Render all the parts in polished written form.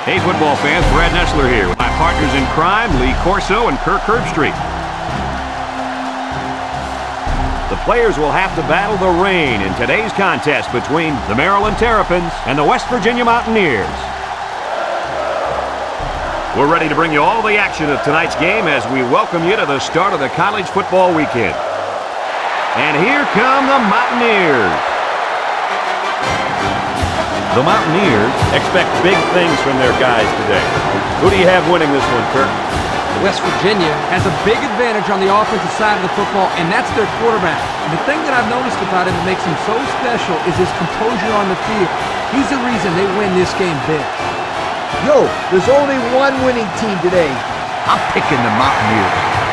Hey, football fans, Brad Nessler here with my partners in crime, Lee Corso and Kirk Herbstreit. The players will have to battle the rain in today's contest between the Maryland Terrapins and the West Virginia Mountaineers. We're ready to bring you all the action of tonight's game as we welcome you to the start of the college football weekend. And here come the Mountaineers. The Mountaineers expect big things from their guys today. Who do you have winning this one, Kirk? West Virginia has a big advantage on the offensive side of the football, and that's their quarterback. And the thing that I've noticed about him that makes him so special is his composure on the field. He's the reason they win this game big. Yo, there's only one winning team today. I'm picking the Mountaineers.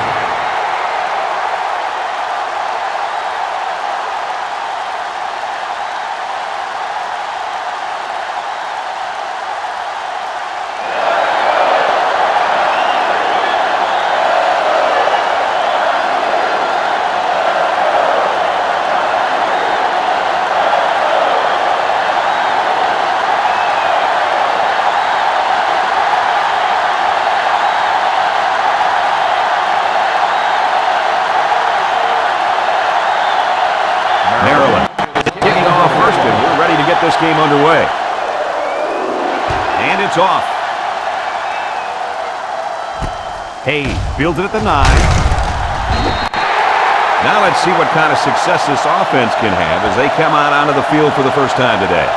This game underway. And it's off. Hayes fields it at the 9. Now let's see what kind of success this offense can have as they come out onto the field for the first time today.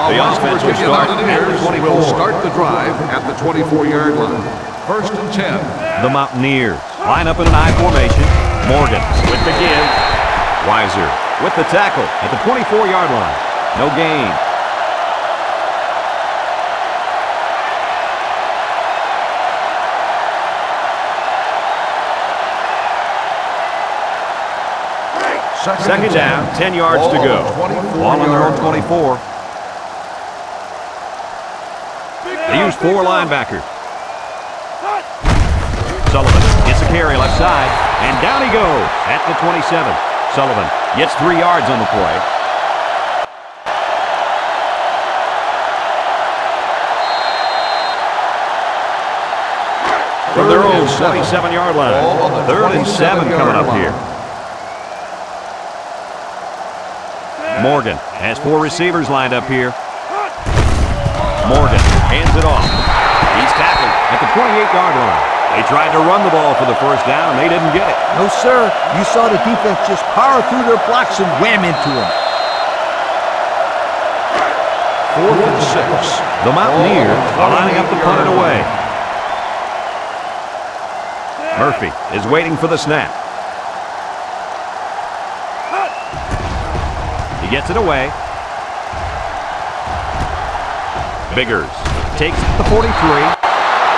The offense will start the drive at the 24-yard line. 1st and 10. The Mountaineers line up in an I formation. Morgan with the give. Weiser with the tackle at the 24-yard line. No gain. Second down, 10 yards to go. Ball on their own 24. They use 4 linebackers. Sullivan gets a carry left side, and down he goes at the 27. Sullivan gets 3 yards on the play. From their own 27-yard line. 3rd and 7 coming up here. Morgan has 4 receivers lined up here. Morgan hands it off. He's tackled at the 28-yard line. They tried to run the ball for the first down, and they didn't get it. No, sir. You saw the defense just power through their blocks and wham into them. 4th and 6. The Mountaineers are lining up to punt it away. Murphy is waiting for the snap. He gets it away. Biggers takes the 43.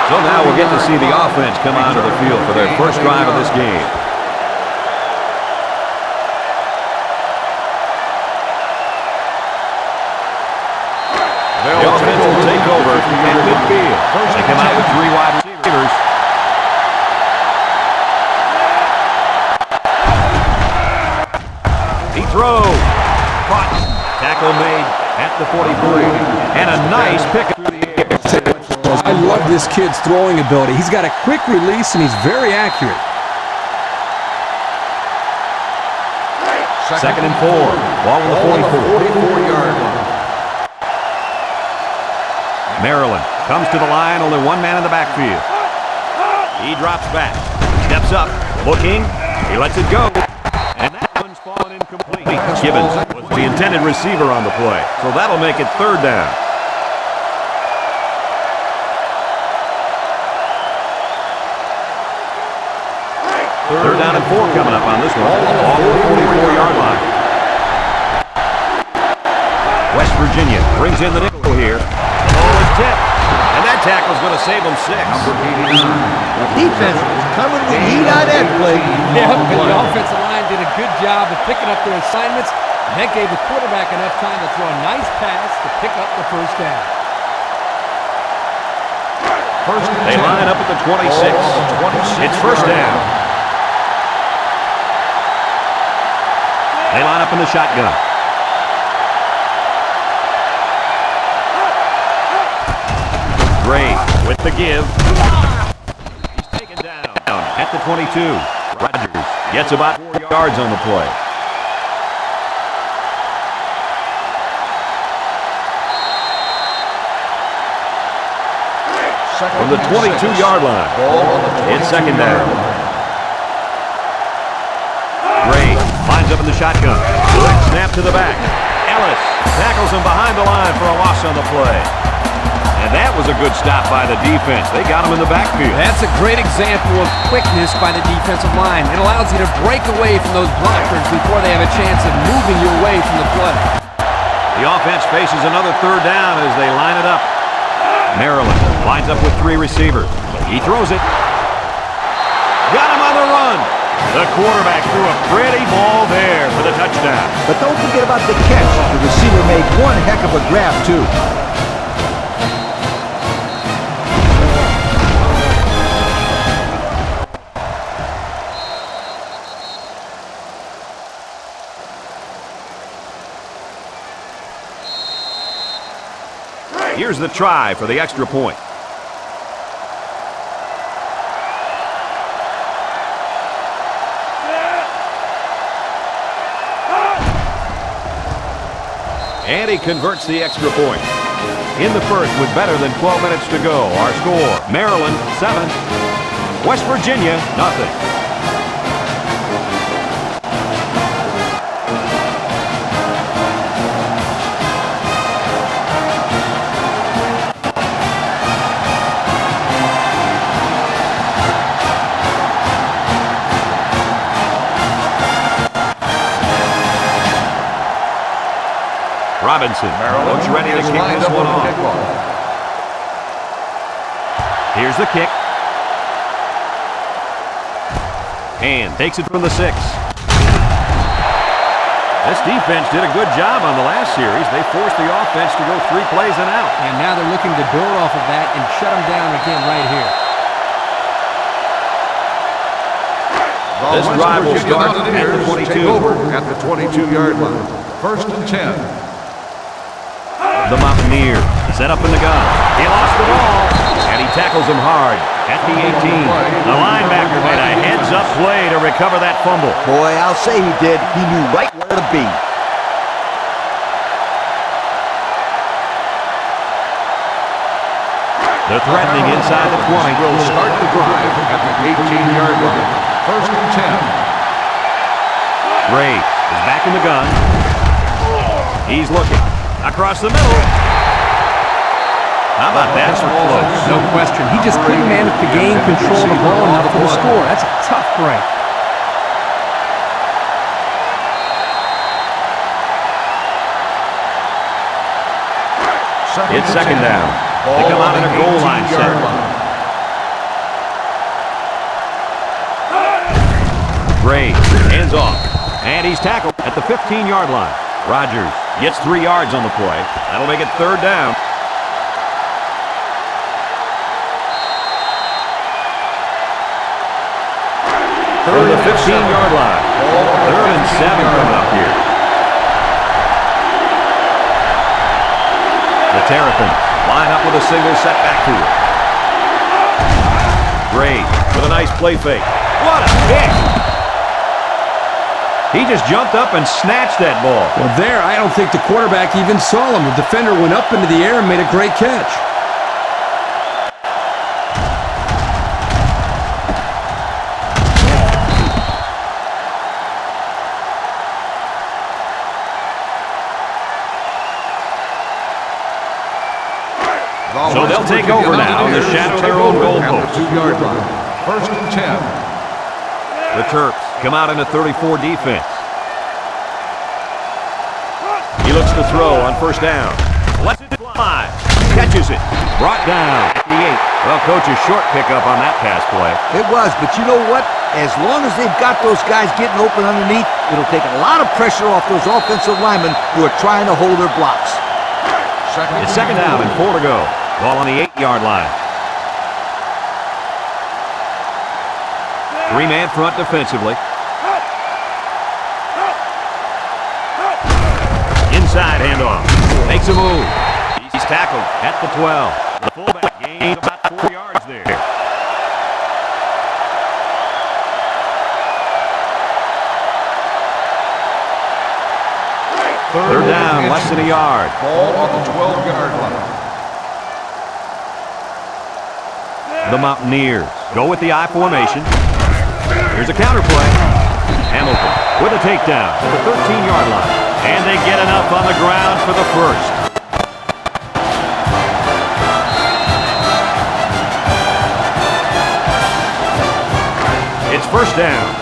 So now we'll get to see the offense come onto the field for their first drive of this game. The offense will take over at midfield. They come out with 3 wide receivers. He throws. Caught. Tackle made at the 43. And a nice pickup. I love this kid's throwing ability. He's got a quick release, and he's very accurate. 2nd and 4. Ball on the 44-yard line. Maryland comes to the line, only 1 man in the backfield. He drops back, steps up, looking, he lets it go, and that one's fallen incomplete. Gibbons was the intended receiver on the play, so that'll make it 3rd down. 3rd down and 4 coming up on this one. All the 44-yard line. West Virginia brings in the nickel here. The ball is tipped. And that tackle's going to save them 6. The defense was coming with heat on that play. Yeah, but the offensive line did a good job of picking up their assignments, and that gave the quarterback enough time to throw a nice pass to pick up the 1st down. They line up at the 26. It's 1st down. They line up in the shotgun. Gray with the give. He's taken down at the 22. Rogers gets about 4 yards on the play. From the 22-yard line, it's second down. Gray lines up in the shotgun. Quick snap to the back. Ellis tackles him behind the line for a loss on the play. And that was a good stop by the defense. They got him in the backfield. That's a great example of quickness by the defensive line. It allows you to break away from those blockers before they have a chance of moving you away from the play. The offense faces another third down as they line it up. Maryland lines up with 3 receivers. He throws it. Got him on the run. The quarterback threw a pretty ball there for the touchdown. But don't forget about the catch. The receiver made one heck of a grab, too. Here's the try for the extra point. And he converts the extra point. In the first with better than 12 minutes to go, our score, Maryland 7, West Virginia 0. Robinson, looks ready to kick this one off. Here's the kick. And takes it from the 6. This defense did a good job on the last series. They forced the offense to go 3 plays and out. And now they're looking to build off of that and shut them down again right here. This drive will start at the 22. At the 22-yard line. First and 10. The Mountaineers set up in the gun. He lost the ball, and he tackles him hard at the 18. The linebacker made a heads-up play to recover that fumble. Boy, I'll say he did. He knew right where to be. They're threatening inside the 20. Will start the drive at the 18-yard line. First and 10. Gray is back in the gun. He's looking. Across the middle. How about that for close? No question. He just couldn't manage to gain control of the ball enough for the score. That's a tough break. It's second down. They come out in a goal line set. Gray hands off. And he's tackled at the 15-yard line. Rogers gets 3 yards on the play. That'll make it third down. From the 15-yard line. Third and 7 coming up here. The Terrapins line up with a single set back to it. Gray with a nice play fake. What a kick! He just jumped up and snatched that ball. Well, there, I don't think the quarterback even saw him. The defender went up into the air and made a great catch. So they'll take over now in the shadow of their own goalpost. 2-yard line. First and 10. The Terps come out in a 34 defense. He looks to throw on first down. Lets it fly. Catches it. Brought down at the 8. Well, coach, a short pickup on that pass play. It was, but you know what? As long as they've got those guys getting open underneath, it'll take a lot of pressure off those offensive linemen who are trying to hold their blocks. It's second down and 4 to go. Ball on the 8-yard line. 3-man front defensively. handoff. Makes a move. He's tackled at the 12. The fullback gained about 4 yards there. Third down, less than a yard. Ball on the 12-yard line. The Mountaineers go with the I formation. Here's a counter play. Hamilton with a takedown to the 13-yard line. And they get enough on the ground for the first. It's first down.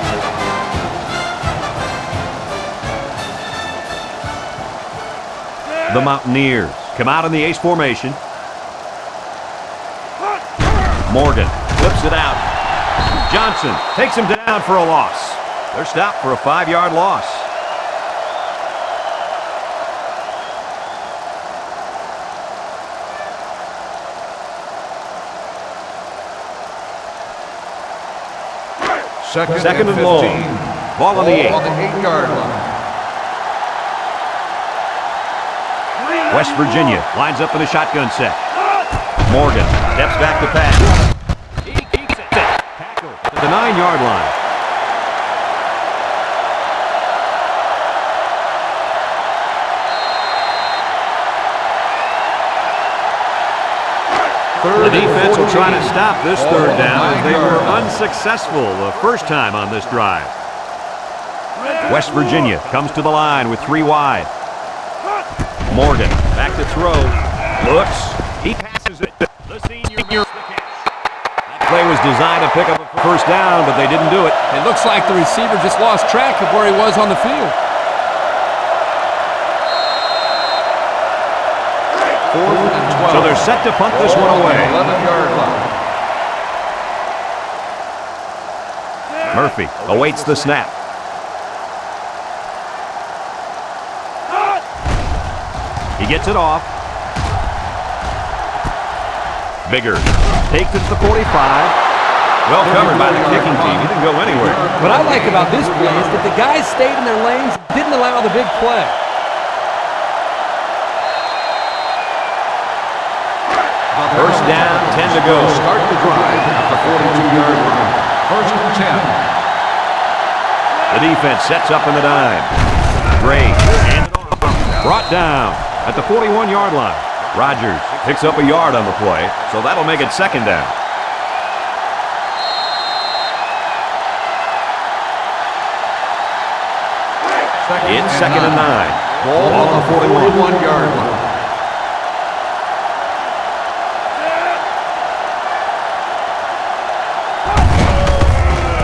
The Mountaineers come out in the ace formation. Morgan flips it out. Johnson takes him down for a loss. They're stopped for a 5-yard loss. Second and long. Ball on the 8. On the 8-yard line. West Virginia lines up in a shotgun set. Morgan steps back to pass. He keeps it. Tackle to the 9-yard line. The defense will try to stop this third down as they were unsuccessful the first time on this drive. West Virginia comes to the line with 3 wide. Morgan back to throw. Looks. He passes it. The senior makes the catch. That play was designed to pick up a first down, but they didn't do it. It looks like the receiver just lost track of where he was on the field. Fourth and 12. So they're set to punt this one away. 11-yard line. Murphy awaits the snap. He gets it off. Bigger takes it to the 45. Well covered by the kicking team. He didn't go anywhere. What I like about this play is that the guys stayed in their lanes, didn't allow the big play. First down, 10 to go. Start the drive at the 42-yard line. First and 10. The defense sets up in the dime. Gray hands it off. Brought down at the 41-yard line. Rogers picks up a yard on the play, so that'll make it second down. It's second and 9. Ball on the 41-yard line.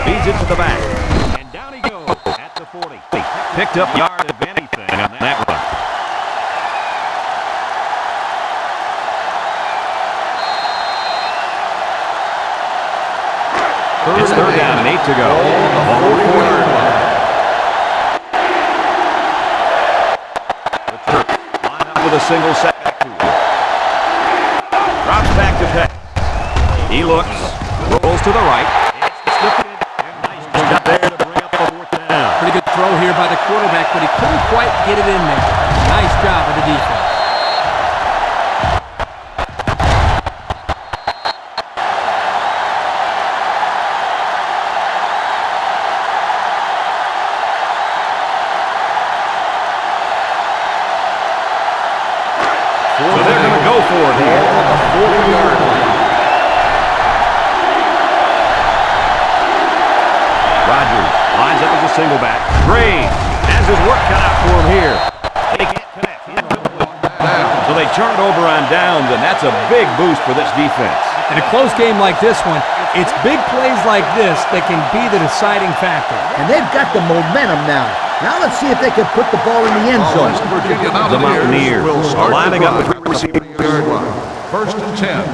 Feeds it to the back. And down he goes at the 40. Picked up yard of anything on that run. It's third down and 8 to go. Ball on the 40-yard line. The Terps line up with a single setback to him. Drops back to pass. He looks, rolls to the right. It's defended. Nice job there to bring up the fourth down. Pretty good throw here by the quarterback, but he couldn't quite get it in there. Nice job of the defense. So they're going to go for it here on the 40-yard line. Rogers lines up as a single back. Gray has his work cut out for him here. They can't connect. So they turn it over on downs, and that's a big boost for this defense. In a close game like this one, it's big plays like this that can be the deciding factor. And they've got the momentum now. Now let's see if they can put the ball in the end zone. West Virginia The Mountaineers will are start lining the up drive with at the 40-yard line. First and 10.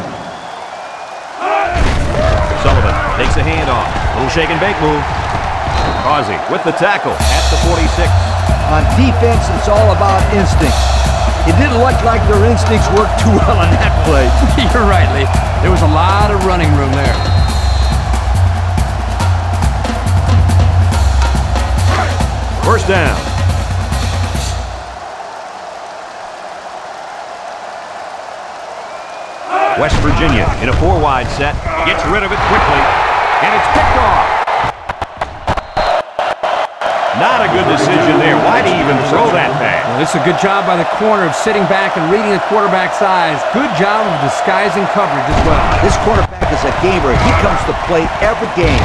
Sullivan takes a handoff. Little shake and bake move. Causey with the tackle at the 46. On defense, it's all about instincts. It didn't look like their instincts worked too well on that play. You're right, Lee. There was a lot of running room there. First down. Virginia in a 4-wide set. Gets rid of it quickly, and it's picked off. Not a good decision there. Why'd he even throw that pass? Well, this is a good job by the corner of sitting back and reading the quarterback's eyes. Good job of disguising coverage as well. This quarterback is a gamer. He comes to play every game.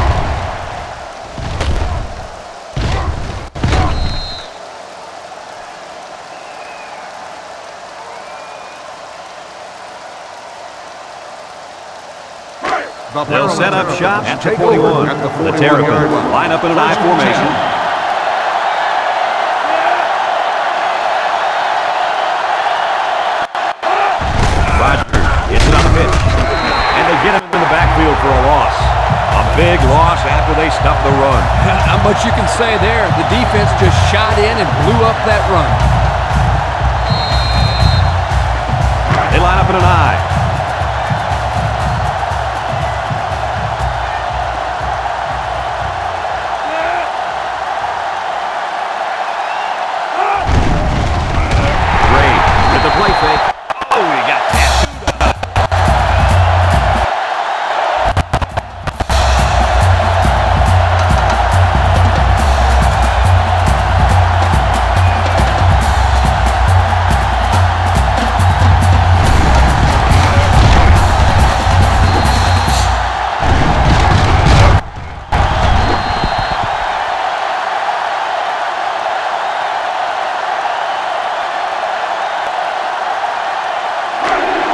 They'll set up shop at the 41. The Terrapins line up in an I formation. Rogers hits it on the pitch. And they get him in the backfield for a loss. A big loss after they stop the run. Not much you can say there. The defense just shot in and blew up that run. They line up in an I.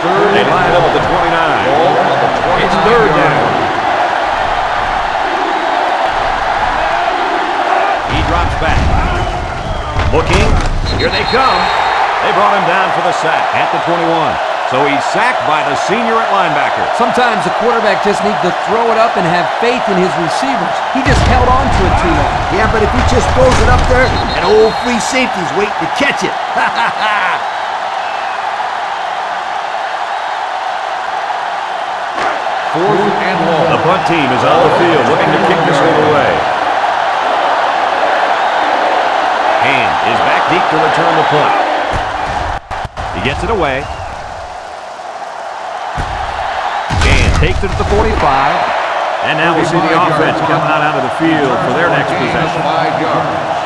They line up at the 29. It's third down. He drops back. Looking. Here they come. They brought him down for the sack at the 21. So he's sacked by the senior at linebacker. Sometimes the quarterback just needs to throw it up and have faith in his receivers. He just held on to it too long. Yeah, but if he just throws it up there, an old free safety's waiting to catch it. Fourth and long. The punt team is on the field looking to kick this one away. Hand is back deep to return the punt. He gets it away. And takes it at the 45. And now we see the offense come out onto the field for their next possession. 5 yards.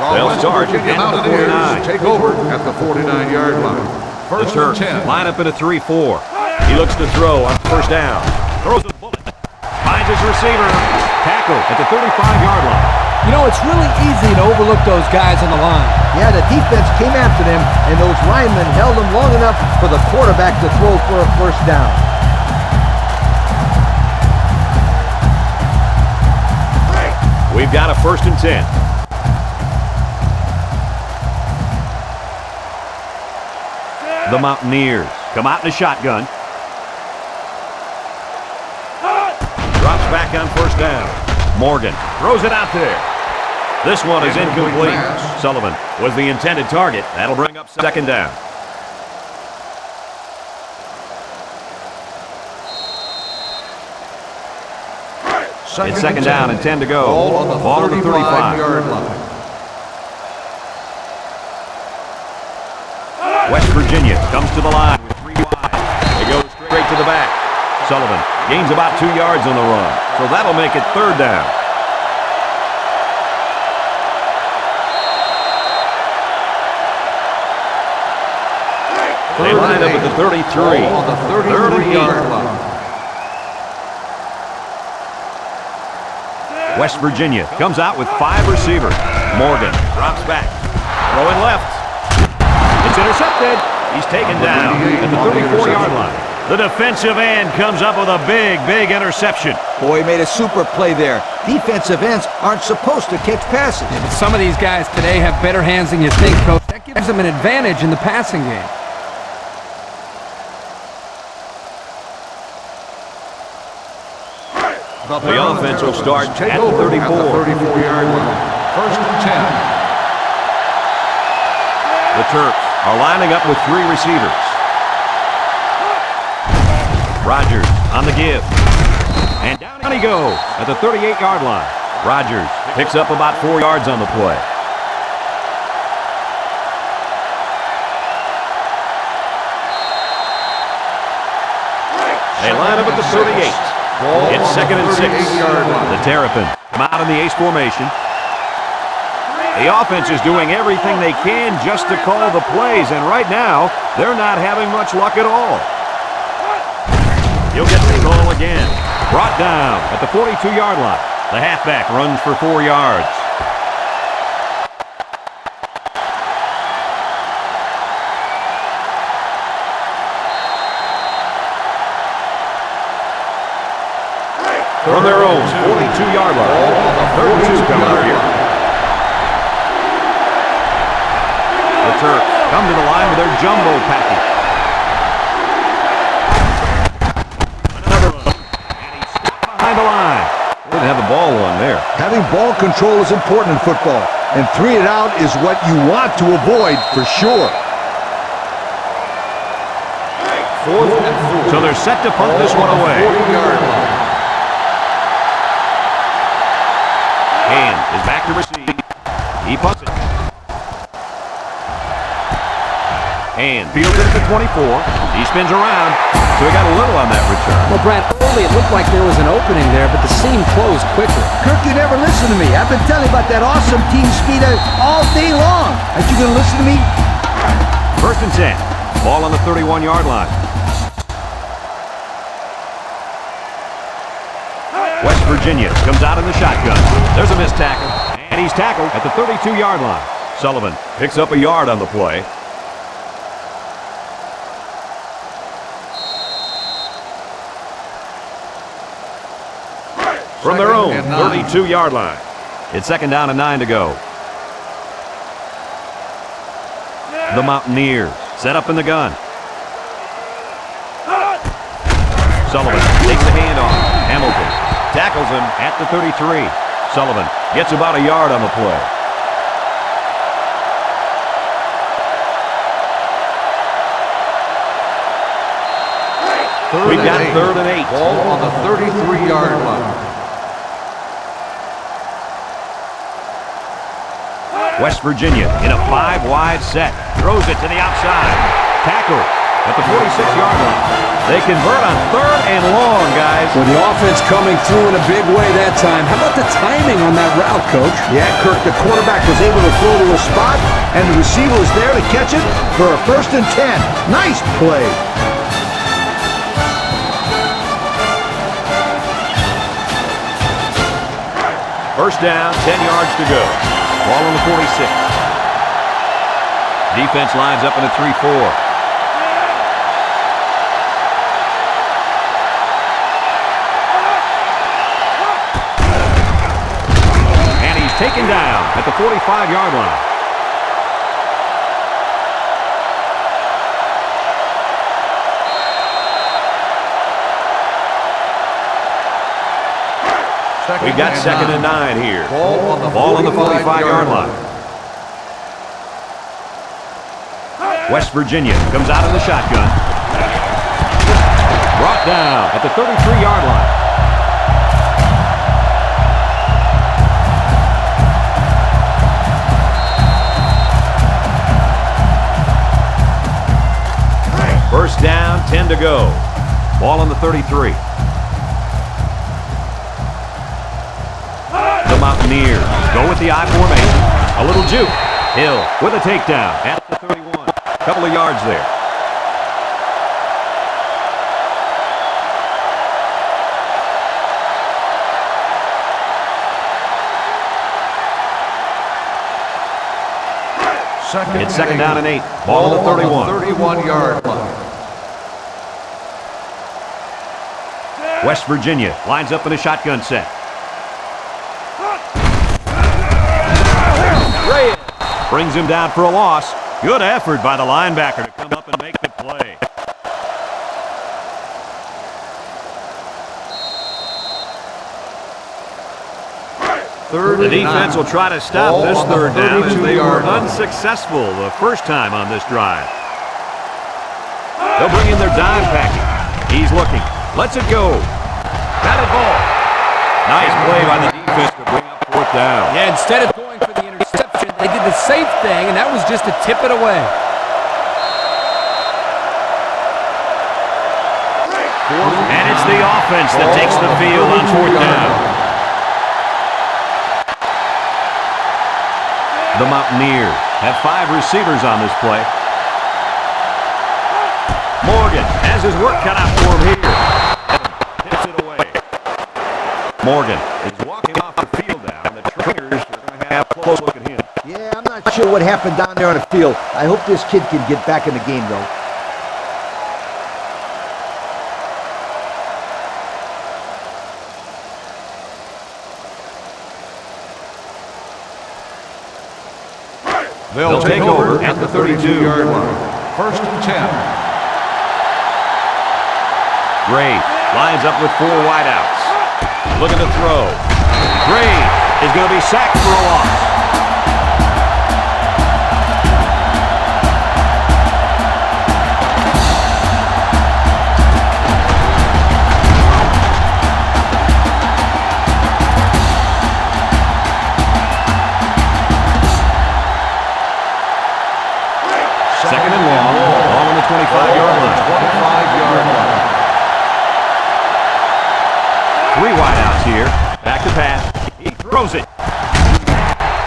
They'll start at the 49. Take over at the 49-yard line. The First Terps and 10. line up in a 3-4. He looks to throw on first down. Throws a bullet. Finds his receiver. Tackle at the 35-yard line. You know, it's really easy to overlook those guys on the line. Yeah, the defense came after them, and those linemen held them long enough for the quarterback to throw for a first down. We've got a 1st and 10. The Mountaineers come out in a shotgun. Drops back on first down. Morgan throws it out there. This one is incomplete. Sullivan was the intended target. That'll bring up 2nd down. It's 2nd down and 10 to go. Ball on the 35-yard line. West Virginia comes to the line with 3 wide. They go straight to the back. Sullivan gains about 2 yards on the run, so that'll make it 3rd down. They line up at the 33. On the 38-yard line. West Virginia comes out with 5 receivers. Morgan drops back. Throwing left. It's intercepted. He's taken down at the 34-yard line. The defensive end comes up with a big interception. Boy, he made a super play there. Defensive ends aren't supposed to catch passes. But some of these guys today have better hands than you think, Coach. That gives them an advantage in the passing game. The offense will start Take at the over 34. at the 34-yard line. First and 10. The Terps are lining up with 3 receivers. Rogers on the give. And down he goes at the 38-yard line. Rogers picks up about 4 yards on the play. They line up at the 38. It's 2nd and 6. The Terrapins come out in the ace formation. The offense is doing everything they can just to call the plays, and right now, they're not having much luck at all. He'll get the call again. Brought down at the 42-yard line. The halfback runs for 4 yards. From their own 42-yard line, third and 2 coming up here. The Terps come to the line with their jumbo package. Another one, and he's stopped behind the line. Didn't have the ball one there. Having ball control is important in football, and 3 and out is what you want to avoid for sure. 4th and 4. So they're set to punt this one away. 40-yard line. Hand is back to receive. He punts it. Hand fields it at the 24. He spins around. So he got a little on that return. Well, Brad, early it looked like there was an opening there, but the seam closed quickly. Kirk, you never listen to me. I've been telling you about that awesome team speed all day long. Aren't you going to listen to me? 1st and 10. Ball on the 31-yard line. West Virginia comes out in the shotgun. There's a missed tackle, and he's tackled at the 32-yard line. Sullivan picks up a yard on the play. From their own 32-yard line. It's 2nd down and 9 to go. The Mountaineers set up in the gun. Sullivan takes the handoff. Hamilton tackles him at the 33. Sullivan gets about a yard on the play. We've got 3rd and 8. Ball on the 33-yard line. West Virginia in a 5-wide set. Throws it to the outside. Tackle at the 46-yard line. They convert on 3rd and long, guys. Well, the offense coming through in a big way that time. How about the timing on that route, Coach? Yeah, Kirk, the quarterback was able to throw to a spot, and the receiver was there to catch it for a 1st and 10. Nice play. First down, 10 yards to go. Ball on the 46. Defense lines up in a 3-4. Taken down at the 45-yard line. We've got 2nd and 9 here. Ball on the 45-yard line. West Virginia comes out in the shotgun. Brought down at the 33-yard line. First down, 10 to go. Ball on the 33. The Mountaineers go with the I formation. A little juke. Hill with a takedown at the 31. Couple of yards there. It's 2nd down and 8. Ball on the 31. 31-yard line. West Virginia lines up in a shotgun set. Reyes brings him down for a loss. Good effort by the linebacker to come up and make the play. The defense will try to stop this 3rd down as they were unsuccessful the first time on this drive. They'll bring in their dime package. He's looking. Lets it go. Batted ball. Nice play by the defense to bring up 4th down. Yeah, instead of going for the interception, they did the safe thing, and that was just to tip it away. 4th and It's the offense that takes the field on 4th down. The Mountaineers have 5 receivers on this play. Morgan has his work cut out for him here. Tips it away. Morgan is walking off the field now, and the trainers are going to have a close look at him. Yeah, I'm not sure what happened down there on the field. I hope this kid can get back in the game, though. They'll take over at the 32-yard line. 1st and 10. Gray lines up with 4 wideouts. Looking to throw. Gray is going to be sacked for a loss. Second and long, ball on the 25-yard line. 25-yard line. 3 wideouts here. Back to pass. He throws it.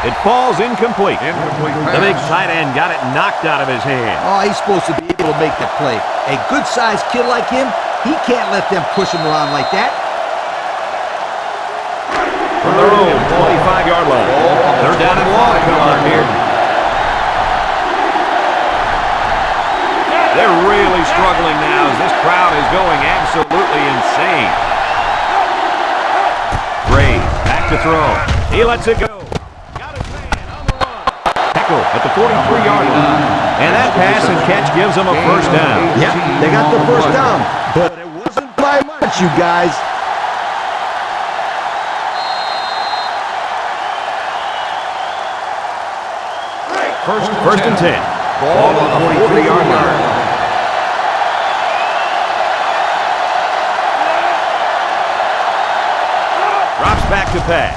It falls incomplete. The big tight end got it knocked out of his hand. Oh, he's supposed to be able to make that play. A good-sized kid like him, he can't let them push him around like that. From their own 25-yard line. They're down and long coming up here. They're really struggling now as this crowd is going absolutely insane. Gray back to throw. He lets it go. Got his man on the run. Tackle at the 43-yard line. And that pass and catch gives them a first down. Yeah, they got the first down, but it wasn't by much, you guys. First and 10. Ball on the 43-yard line. Drops back to pass.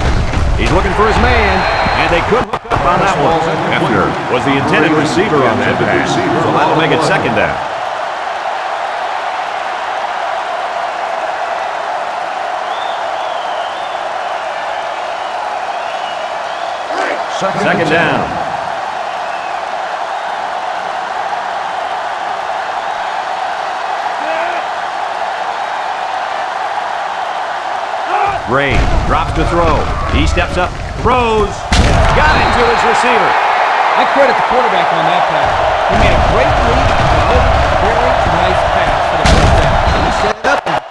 He's looking for his man, and they couldn't hook up on that one. Hefner was the intended receiver on that pass, so that'll make it second down. Second down. Gray drops to throw. He steps up, throws, got into his receiver. I credit the quarterback on that pass. He made a great read and a very nice pass for the first down. He set it up and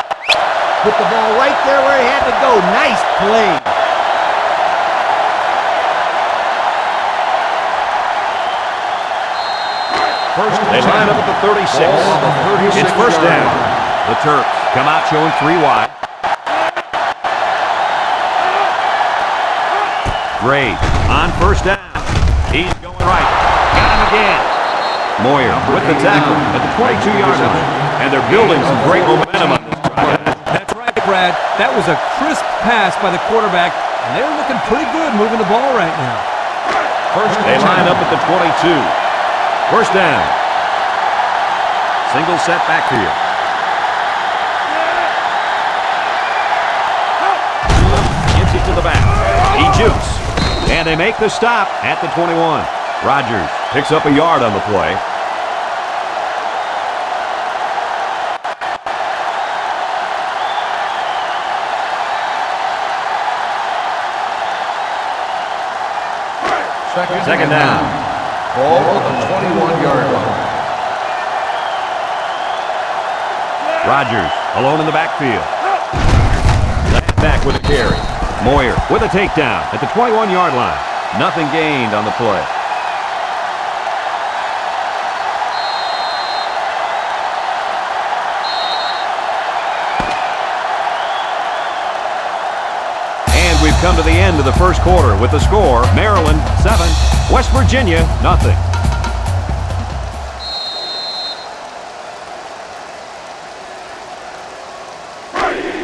put the ball right there where he had to go. Nice play. They line up at the 36. It's first down. The Terps come out showing 3 wide. Gray on first down. He's going right. Got him again. Moyer with the tackle at the 22-yard line. And they're building some great momentum on this drive. That's right, Brad. That was a crisp pass by the quarterback, and they're looking pretty good moving the ball right now. They line up at the 22. First down. Single set backfield. Gets it to the back. He jukes. And they make the stop at the 21. Rogers picks up a yard on the play. Second down. Ball on the 21-yard line. Rogers alone in the backfield. Left back with a carry. Moyer with a takedown at the 21-yard line. Nothing gained on the play. And we've come to the end of the first quarter with the score, Maryland 7, West Virginia nothing.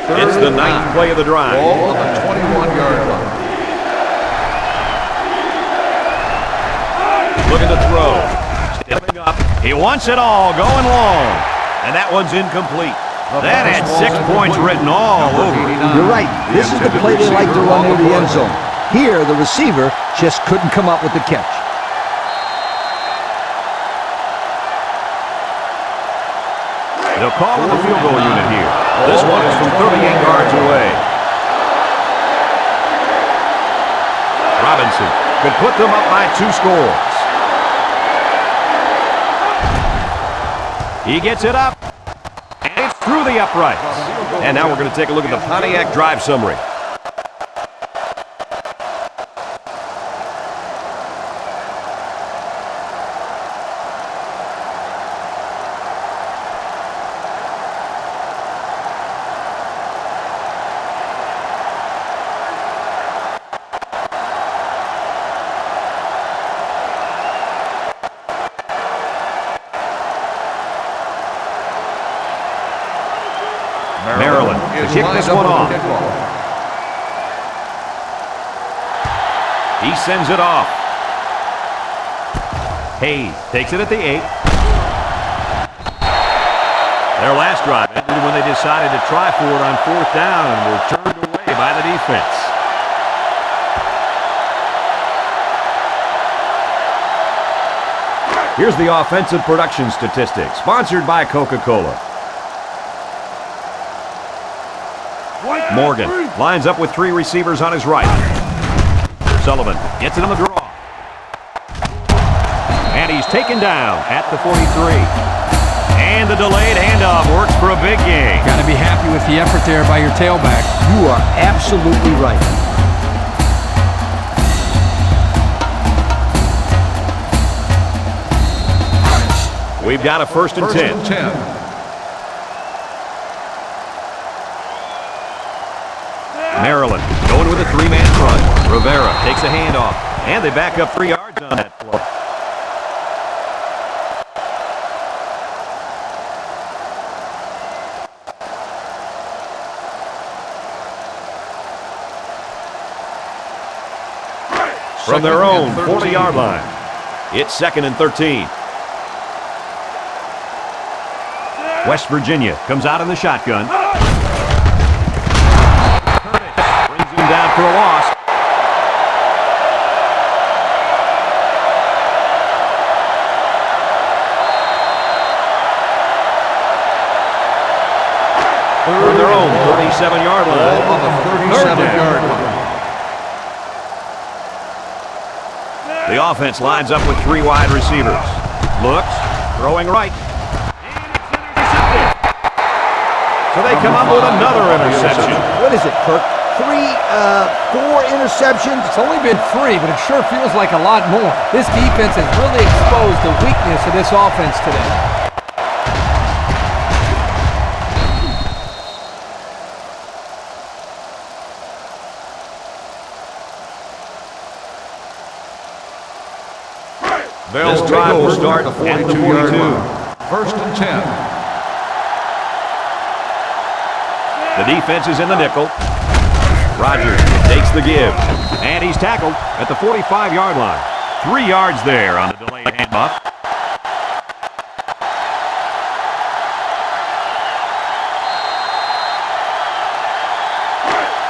It's the 9th play of the drive. Ball on the 21-yard line. Looking to throw. Stepping up. He wants it all, going long. And that one's incomplete. That had 6 points written all over it. You're right. This is the play they like to run near the end zone. Here, the receiver just couldn't come up with the catch. They'll call on the field goal unit here. This one is from 38 yards away. Robinson could put them up by 2 scores. He gets it up, and it's through the uprights. And now we're going to take a look at the Pontiac drive summary. Maryland to kick this one off. He sends it off. Hayes takes it at the 8. Their last drive ended when they decided to try for it on 4th down and were turned away by the defense. Here's the offensive production statistics, sponsored by Coca-Cola. Morgan lines up with 3 receivers on his right. Sullivan gets it on the draw. And he's taken down at the 43. And the delayed handoff works for a big gain. Got to be happy with the effort there by your tailback. You are absolutely right. We've got a 1st and 10. Maryland going with a 3-man front. Rivera takes a handoff, and they back up 3 yards on that play. From their own 40-yard line, it's 2nd and 13. West Virginia comes out in the shotgun. Down for a loss. From their own 37-yard line. On the 37-yard line. The offense lines up with 3 wide receivers. Looks, throwing right. And it's intercepted. So they come up with another interception. What is it, Kirk? 4 interceptions? It's only been 3, but it sure feels like a lot more. This defense has really exposed the weakness of this offense today. This drive will start at the 42-yard line. 1st and 10. The defense is in the nickel. Rogers takes the give, and he's tackled at the 45-yard line. 3 yards there on the delayed handoff.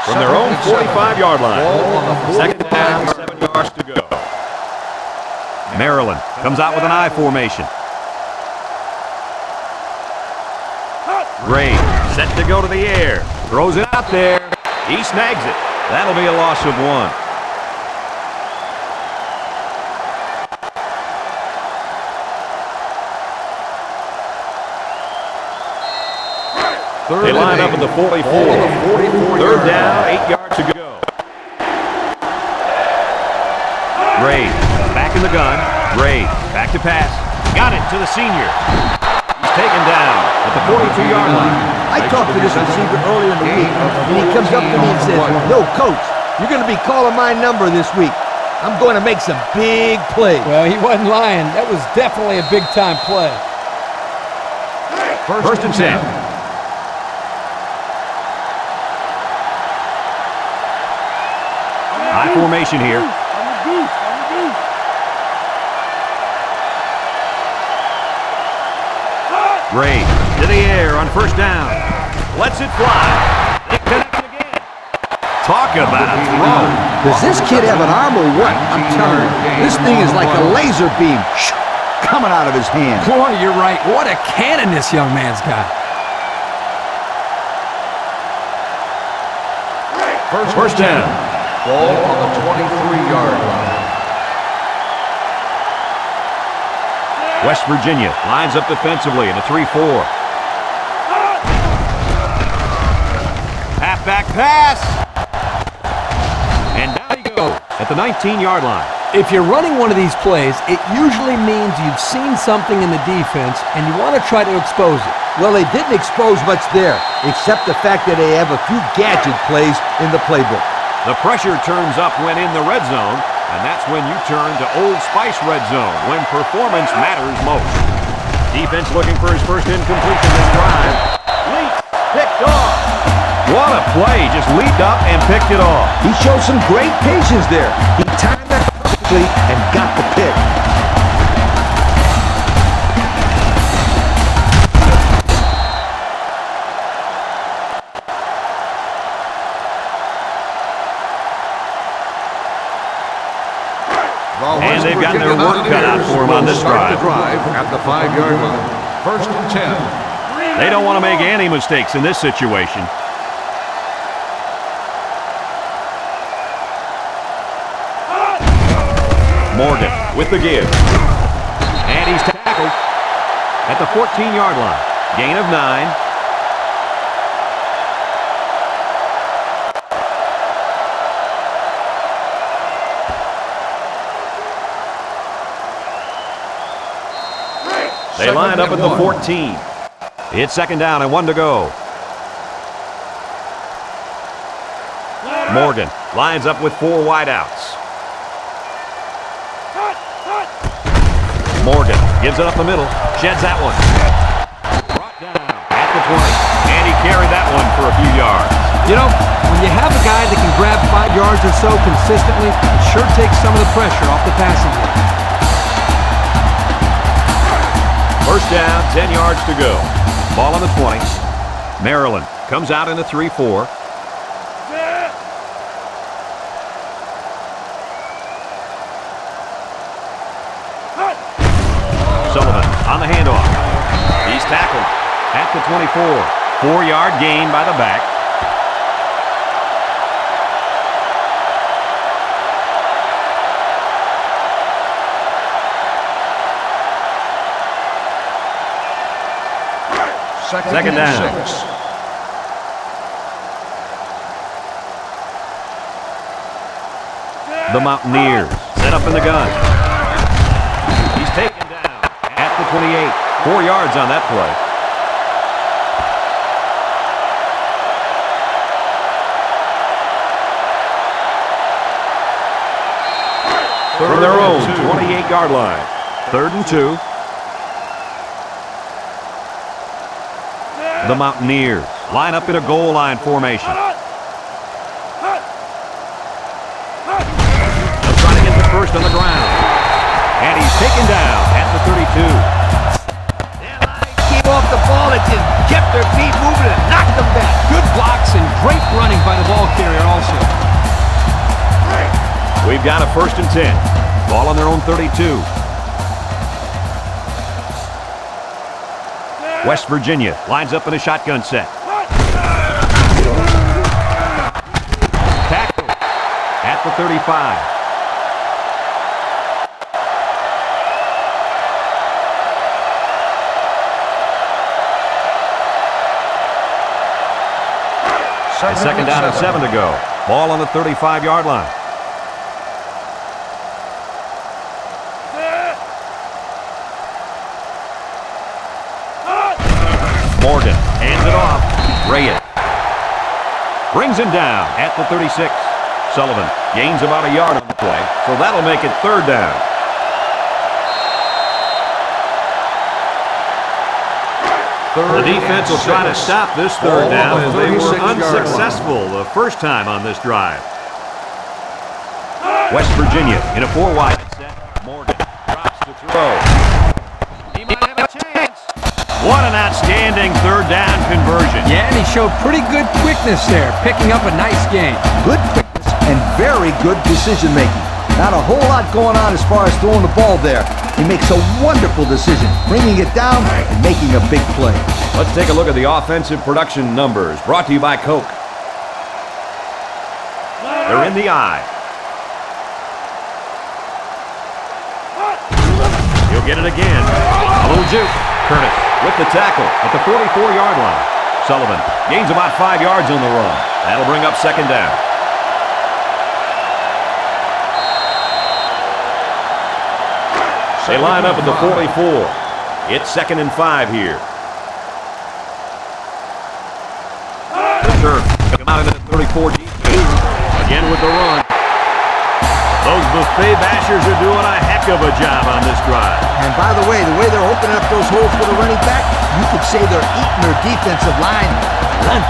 From their own 45-yard line. 2nd down, 7 yards to go. Maryland comes out with an I formation. Gray set to go to the air. Throws it out there. He snags it. That'll be a loss of 1. They line up at the 44. 3rd down, 8 yards to go. Gray back in the gun. Gray back to pass. Got it to the senior. He's taken down at the 42-yard line. I talked to this receiver earlier in the week, and he comes up to me and says, "Yo, Coach, you're going to be calling my number this week. I'm going to make some big plays." Well, he wasn't lying. That was definitely a big-time play. 1st and 10. High formation here. Gray To the air on first down. Lets it fly. It connects again. Talk about a throw. Does this kid have an arm or what? I'm telling you, this thing is like a laser beam coming out of his hand. Boy, you're right. What a cannon this young man's got. First down. Ball on the 23-yard line. West Virginia lines up defensively in a 3-4. Halfback pass. And down he goes at the 19-yard line. If you're running one of these plays, it usually means you've seen something in the defense and you want to try to expose it. Well, they didn't expose much there, except the fact that they have a few gadget plays in the playbook. The pressure turns up when in the red zone, and that's when you turn to Old Spice red zone, when performance matters most. Defense looking for his first incompletion this drive. Leap, picked off. What a play, just leaped up and picked it off. He showed some great patience there. He timed that perfectly and got the pick. And they've got their work cut out for them on this drive. At the 5-yard line. First and 10. They don't want to make any mistakes in this situation. Morgan with the give. And he's tackled at the 14-yard line. Gain of 9. They line up at the 14. It's second down and 1 to go. Morgan lines up with 4 wideouts. Morgan gives it up the middle, sheds that one. Brought down at the 20, and he carried that one for a few yards. You know, when you have a guy that can grab 5 yards or so consistently, it sure takes some of the pressure off the passing game. First down, 10 yards to go. Ball on the 20. Maryland comes out in a 3-4. Sullivan on the handoff. He's tackled at the 24. 4-yard gain by the back. Second down. 6. The Mountaineers set up in the gun. He's taken down at the 28. 4 yards on that play. From their own 28-yard line. 3rd and 2. The Mountaineers line up in a goal line formation. They'll try to get the first on the ground. And he's taken down at the 32. Keep off the ball and just kept their feet moving and knocked them back. Good blocks and great running by the ball carrier also. We've got a 1st and 10. Ball on their own 32. West Virginia lines up in a shotgun set. Tackle at the 35. Second down and 7 to go. Ball on the 35-yard line. Morgan hands it off. Reyes brings him down at the 36. Sullivan gains about a yard on the play, so that'll make it 3rd down. The defense will try to stop this 3rd down, as they were unsuccessful the first time on this drive. West Virginia in a 4-wide set. Morgan drops the throw. He might have a chance. What an outstanding third down conversion. Yeah, and he showed pretty good quickness there, picking up a nice gain. Good quickness and very good decision-making. Not a whole lot going on as far as throwing the ball there. He makes a wonderful decision, bringing it down and making a big play. Let's take a look at the offensive production numbers, brought to you by Coke. They're in the eye. He'll get it again. A little juke. Curtis with the tackle at the 44-yard line. Sullivan gains about 5 yards on the run. That'll bring up second down. They line up at the 44. It's 2nd and 5 here. Turn. Took him out into the 34 deep. Again with the run. Those buffet bashers are doing a heck of a job on this drive. And by the way they're opening up those holes for the running back, you could say they're eating their defensive line lunch.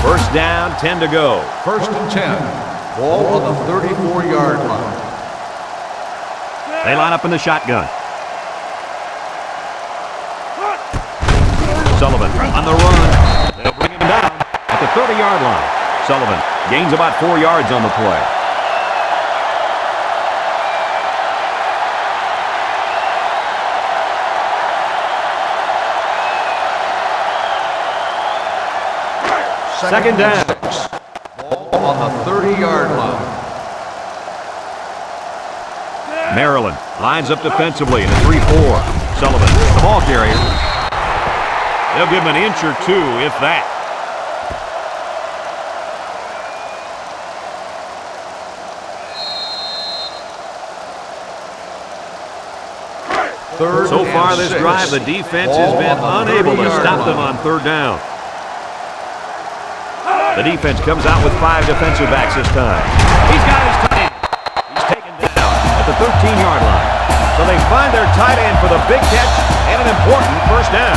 First down, 10 to go. 1st and 10. Ball on the 34-yard line. They line up in the shotgun. Sullivan on the run. They'll bring him down at the 30-yard line. Sullivan gains about 4 yards on the play. Second down. Ball on the 30-yard line. Maryland lines up defensively in a 3-4. Sullivan, the ball carrier. They'll give him an inch or two, if that. So far this drive, the defense has been unable to stop them on third down. The defense comes out with 5 defensive backs this time. He's got his tight end. He's taken down at the 13-yard line. So they find their tight end for the big catch and an important first down.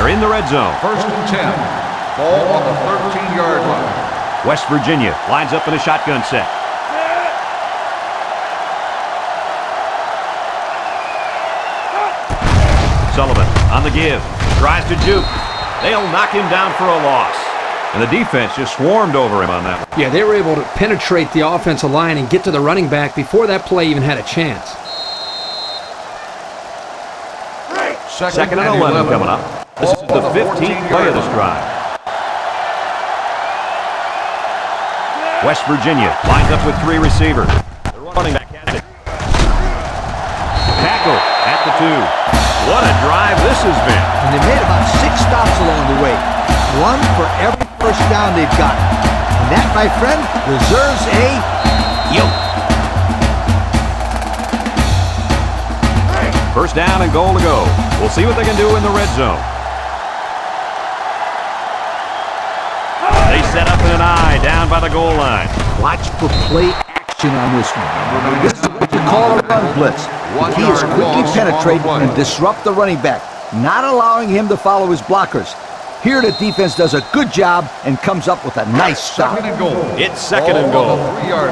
They're in the red zone. 1st and 10. Ball on the 13-yard line. West Virginia lines up in a shotgun set. Sullivan on the give. Tries to juke. They'll knock him down for a loss. And the defense just swarmed over him on that one. Yeah, they were able to penetrate the offensive line and get to the running back before that play even had a chance. Second and 11 coming up. This is the 15th play of this drive. West Virginia lines up with 3 receivers. The running back has it. Tackle at the 2. What a drive this has been. And they made about 6 stops along the way. 1 for every first down they've gotten. And that, my friend, deserves a yoke. First down and goal to go. We'll see what they can do in the red zone. They set up in an eye down by the goal line. Watch for play action on this one. This is what you call a run blitz. The key is quickly penetrate and disrupt the running back, not allowing him to follow his blockers. Here the defense does a good job and comes up with a nice stop. 2nd and goal. It's 2nd and goal.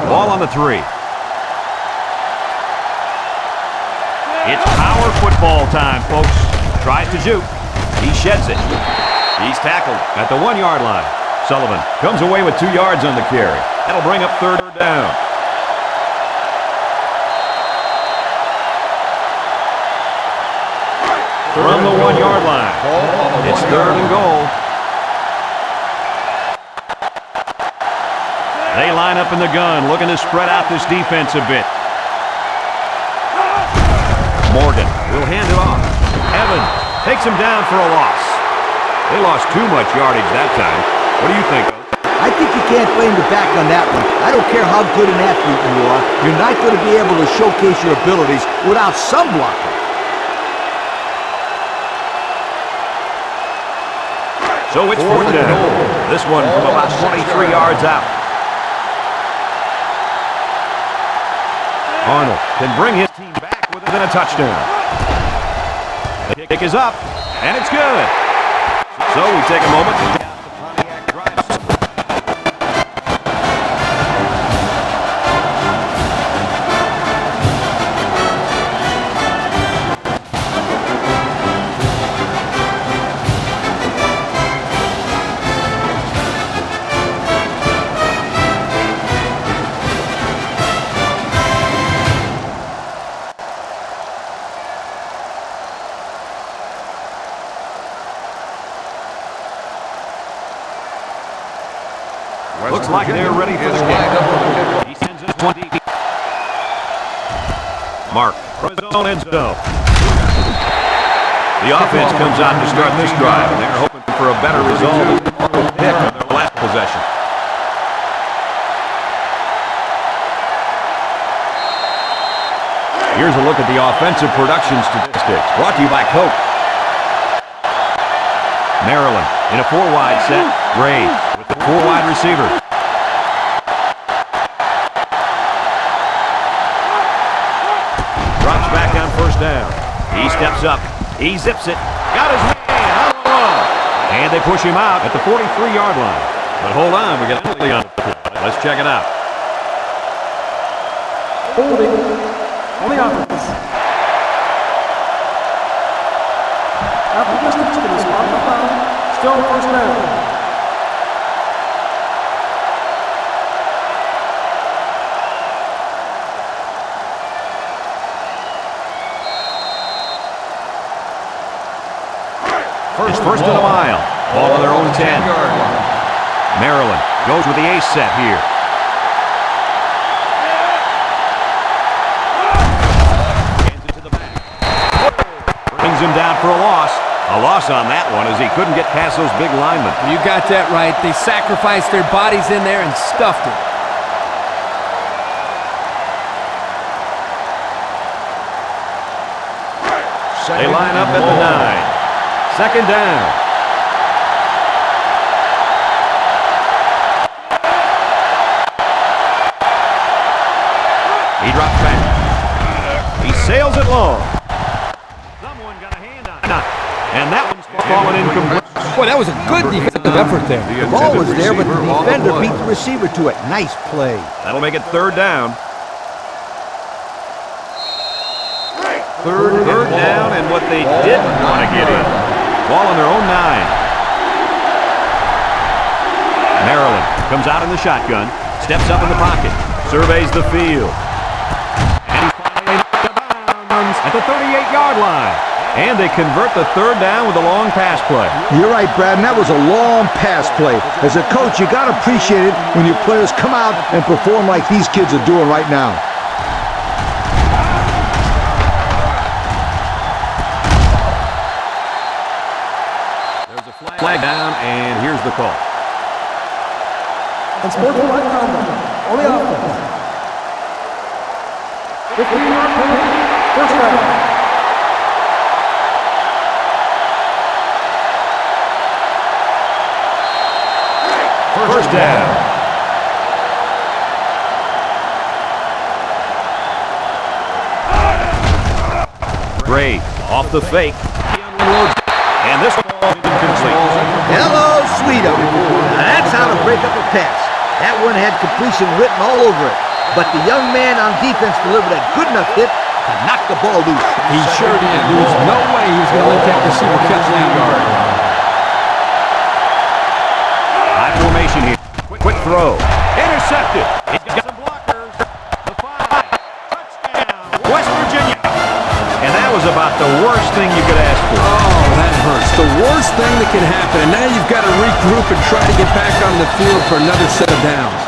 Ball on the 3. It's power football time, folks. Tries to juke. He sheds it. He's tackled at the 1-yard line. Sullivan comes away with 2 yards on the carry. That'll bring up third down. From the 1-yard line. It's 3rd and goal. They line up in the gun, looking to spread out this defense a bit. Morgan will hand it off. Evans takes him down for a loss. They lost too much yardage that time. What do you think? I think you can't blame the back on that one. I don't care how good an athlete you are. You're not going to be able to showcase your abilities without some blocking. So it's 4th down. This one from about 23 yards out. Arnold can bring his team back within a touchdown. The kick is up, and it's good. So we take a moment to get out the Pontiac drive. Looks like they're ready for the kick. He sends it 20. Mark from his own end zone. The offense comes out to start this drive, and they're hoping for a better result than the pick on their last possession. Here's a look at the offensive production statistics, brought to you by Coke. Maryland in a 4-wide set. Ray with the 4-wide receiver. Drops back on first down. He steps up. He zips it. Got his man out of the line. And they push him out at the 43-yard line. But hold on, we got a penalty on the field. Let's check it out. Holding on the offense. After distance to the spot of the foul, still first down. First of the mile. Ball on their own 10. Maryland goes with the ace set here. Hands it to the back. Brings him down for a loss. A loss on that one as he couldn't get past those big linemen. You got that right. They sacrificed their bodies in there and stuffed it. They line up at the 9. Second down. He drops back. He sails it long. Someone got a hand on it. And that one's fallen incomplete. Boy, that was a good defensive effort there. The ball was there, but the defender beat the receiver to it. Nice play. That'll make it third down. Third down, and what they didn't want to get in. Ball on their own 9. Maryland comes out in the shotgun, steps up in the pocket, surveys the field. And he's finally out of bounds at the 38-yard line. And they convert the third down with a long pass play. You're right, Brad, and that was a long pass play. As a coach, you got to appreciate it when your players come out and perform like these kids are doing right now. Flag down, and here's the call. Unsportsmanlike conduct on the offense. 15-yard penalty, first down. First down. Gray off the fake. And this ball is incomplete. Hello, Sweeto. Now that's how to break up a pass. That one had completion written all over it. But the young man on defense delivered a good enough hit to knock the ball loose. He sure did. There was no way he was going to let that receiver catch that yard. High formation here. Quick throw. Intercepted. He's got some blockers. The 5. Touchdown. West Virginia. And that was about the worst thing you could ask for. Oh, that hurts. The worst thing that can happen. And now you've got to regroup and try to get back on the field for another set of downs.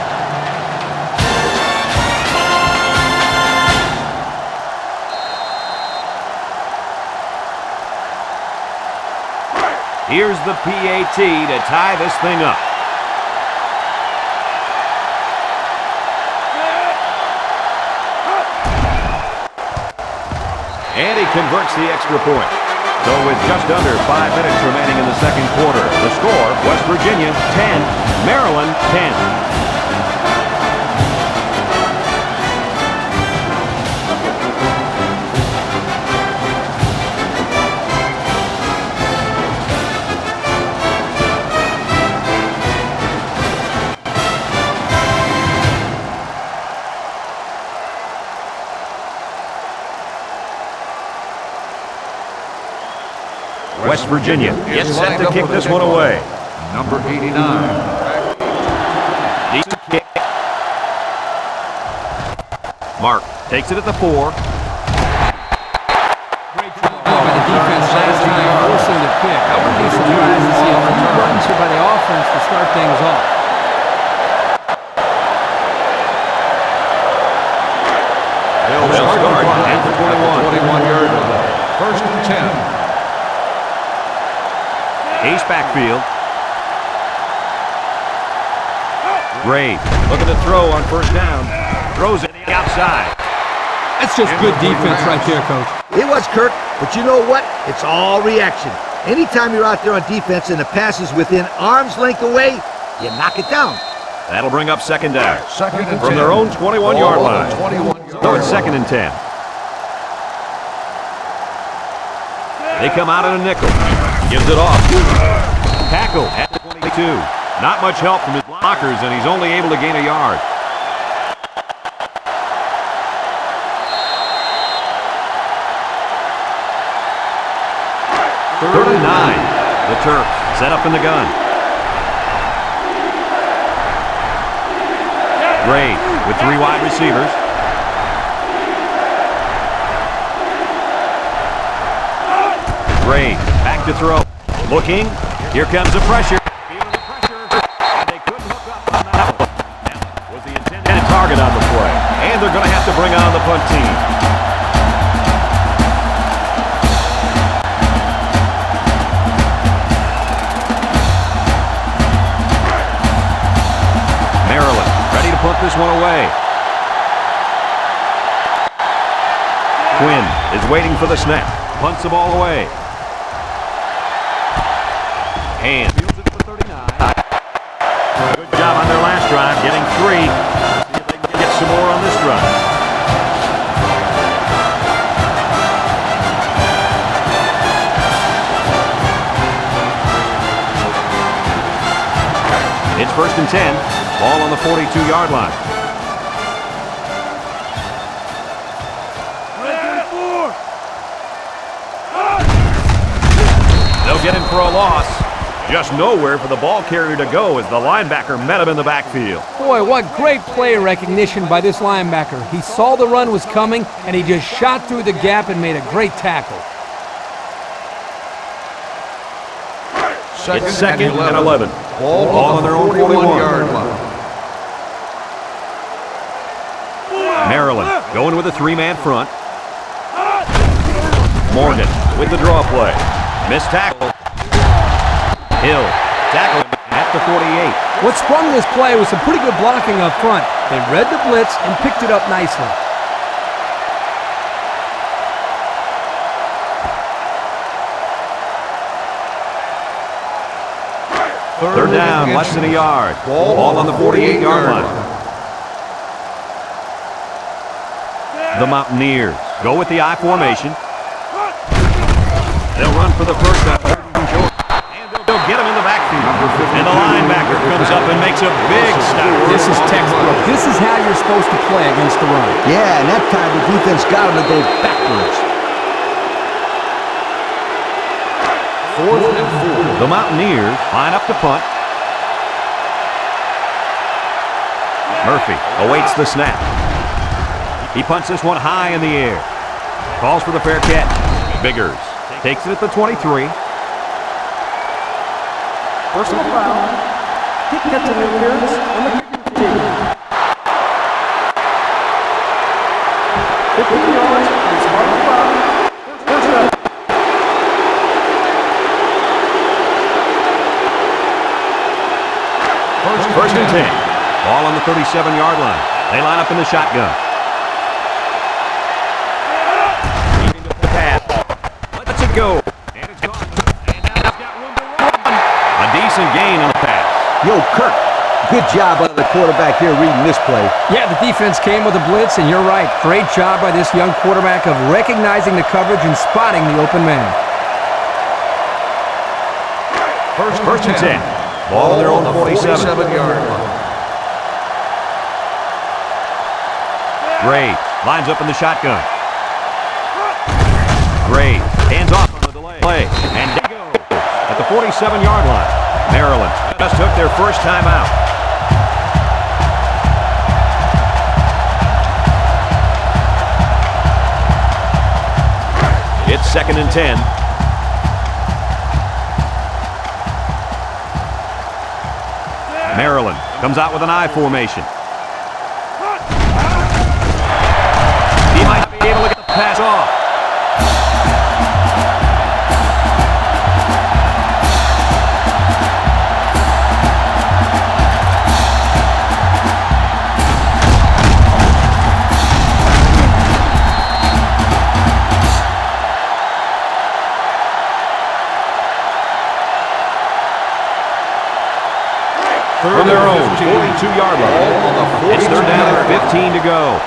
Here's the PAT to tie this thing up. And he converts the extra point. So with just under 5 minutes remaining in the second quarter, the score, West Virginia 10, Maryland 10. West Virginia gets set to kick this one away. Number 89. Decent kick. Mark takes it at the 4. Great job by the defense last time forcing the pick. I wouldn't be surprised to see a few runs here by the offense to start things off. backfield. Great. Looking to throw on first down. Throws it outside. That's just good defense right there, Coach. It was, Kirk, but you know what? It's all reaction. Anytime you're out there on defense and the pass is within arm's length away, you knock it down. That'll bring up second down. Second and 10. From their own 21-yard line. 21-yard So it's second and 10. They come out in a nickel. Gives it off. Tackle at the 22. Not much help from his blockers, and he's only able to gain a yard. Third and 9. The Terps set up in the gun. Gray with 3 wide receivers. Gray back to throw. Looking. Here comes the pressure. Feeling the pressure. And they couldn't hook up on that one. That was the intended target on the play. And they're going to have to bring on the punt team. Maryland ready to punt this one away. Quinn is waiting for the snap. Punts the ball away. And fields it for 39. Good job on their last drive, getting 3. See if they can get some more on this run. It's first and 10. Ball on the 42-yard line. They'll get him for a loss. Just nowhere for the ball carrier to go as the linebacker met him in the backfield. Boy, what great play recognition by this linebacker. He saw the run was coming, and he just shot through the gap and made a great tackle. It's second and 11. Ball on their own 41-yard line. Maryland going with a 3-man front. Morgan with the draw play. Missed tackle. Hill tackling at the 48. What sprung this play was some pretty good blocking up front. They read the blitz and picked it up nicely. Third down, less than a yard. Ball on the 48-yard line. The Mountaineers go with the I formation. They'll run for the first down. And they'll get him in the backfield. And the linebacker comes up and makes a big stop. This is textbook. This is how you're supposed to play against the run. Yeah, and that time the defense got him to go backwards. Fourth and 4. The Mountaineers line up to punt. Murphy awaits the snap. He punts this one high in the air. Calls for the fair catch. Biggers takes it at the 23. Personal foul. Kick gets an interference on the kicking team. 15 yards and smart foul. First down. First and 10. Ball on the 37-yard line. They line up in the shotgun. Keeping the pass. Lets it go. And it's gone. And now he's got room to run. A decent gain on the pass. Yo, Kirk, good job by the quarterback here reading this play. Yeah, the defense came with a blitz, and you're right. Great job by this young quarterback of recognizing the coverage and spotting the open man. First and 10. Ball on their own 47-yard line. Gray lines up in the shotgun. Gray hands off on the delay. And there goes at the 47-yard line. Maryland just took their first time out. It's second and 10. Maryland comes out with an I formation. He might be able to get the pass off. From their own 42-yard line. It's third down and 15 to go.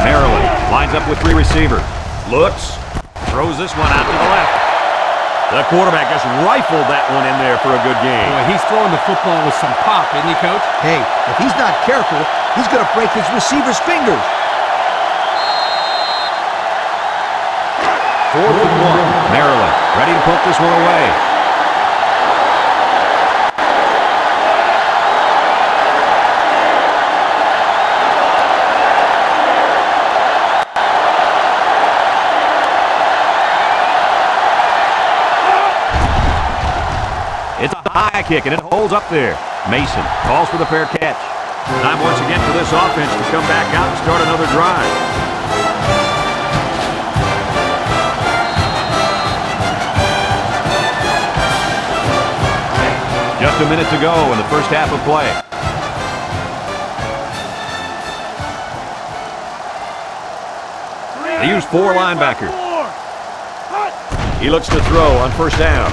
Maryland lines up with 3 receivers. Looks, throws this one out to the left. The quarterback just rifled that one in there for a good game. Boy, he's throwing the football with some pop, isn't he, Coach? Hey, if he's not careful, he's going to break his receiver's fingers. 4th and 1. Maryland ready to put this one away. It's a high kick, and it holds up there. Mason calls for the fair catch. Time once again for this offense to come back out and start another drive. Just a minute to go in the first half of play. They use 4 linebackers. He looks to throw on first down.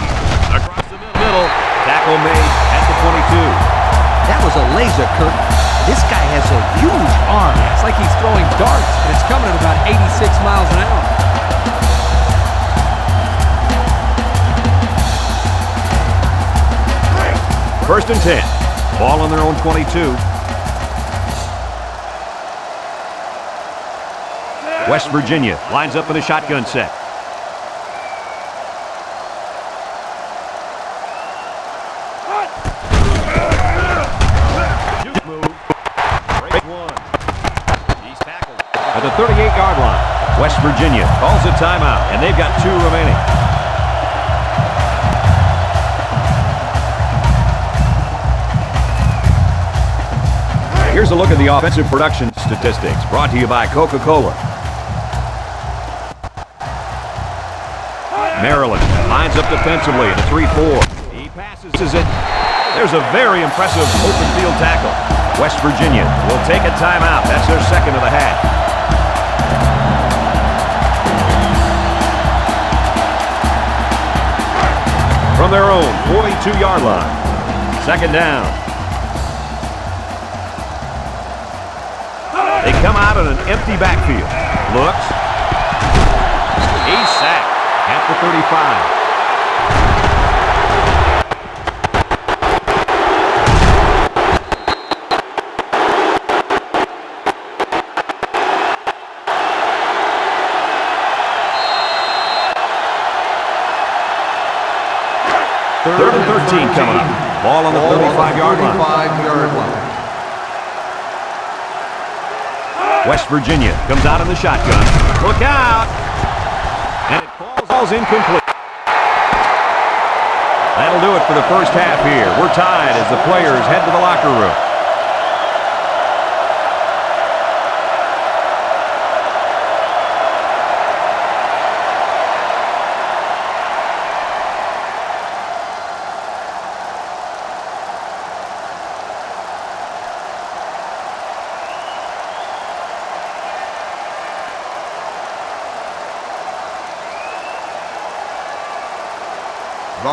Across the middle, tackle made at the 22. That was a laser, Kurt. This guy has a huge arm. It's like he's throwing darts, but it's coming at about 86 miles an hour. First and 10. Ball on their own 22. West Virginia lines up in a shotgun set. Break one. He's tackled at the 38-yard line. West Virginia calls a timeout, and they've got 2 remaining. Here's a look at the offensive production statistics, brought to you by Coca-Cola. Maryland lines up defensively at a 3-4. He passes it. There's a very impressive open field tackle. West Virginia will take a timeout. That's their second of the half. From their own 42-yard line. Second down. They come out in an empty backfield. Looks. He's sacked at the 35. Third and 13 coming up. Ball on the 35-yard line. West Virginia comes out in the shotgun. Look out! And it falls incomplete. That'll do it for the first half here. We're tied as the players head to the locker room.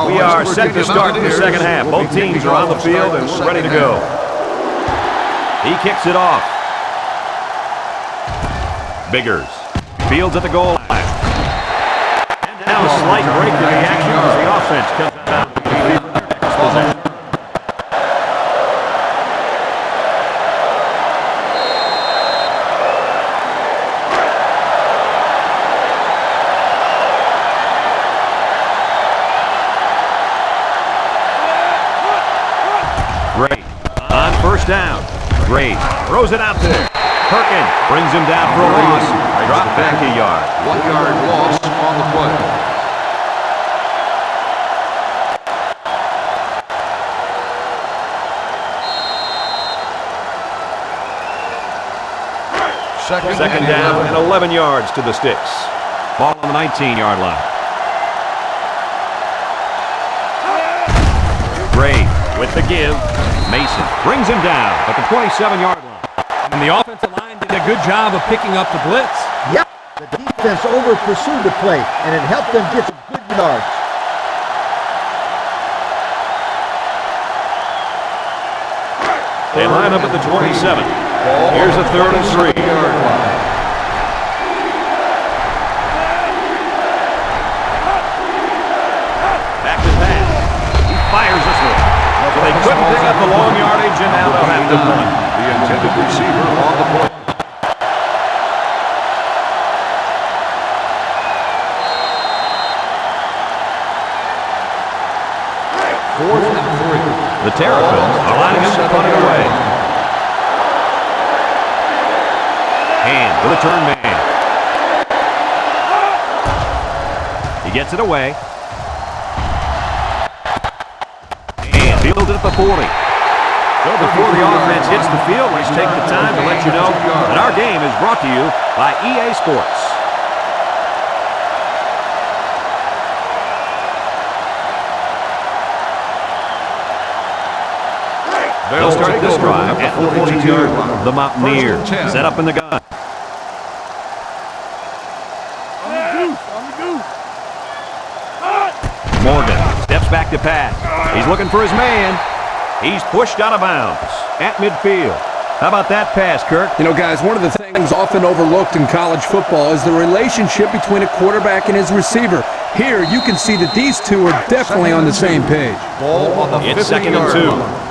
We are set to start the second half. Both teams are on the field and we're ready to go. He kicks it off. Biggers fields at the goal line. And now a slight break in the action as the offense comes out. Great. On first down. Great. Throws it out there. Perkins brings him down for a loss. Drop back a yard. 1-yard loss on the play. Second down and 11 yards to the sticks. Ball on the 19-yard line. Great. With the give. Mason brings him down at the 27-yard line. And the offensive line did a good job of picking up the blitz. Yep, the defense over-pursued the play, and it helped them get some good yards. They line up at the 27. Here's a 3rd and 3. Back to pass. He fires this one. So they couldn't pick up the long yardage, and now they'll have to punt. The intended receiver on the play. The Terrapins are lining up to punt it away. Hand with a turn man. He gets it away. And fields it at the 40. So before the offense hits the field, let's take the time to let you know that our game is brought to you by EA Sports. They'll start this drive at the 42. The Mountaineers set up in the gun. Morgan steps back to pass. He's looking for his man. He's pushed out of bounds at midfield. How about that pass, Kirk? You know, guys, one of the things often overlooked in college football is the relationship between a quarterback and his receiver. Here, you can see that these two are definitely on the same page. Ball on the 50-yard line. It's 2nd and 2.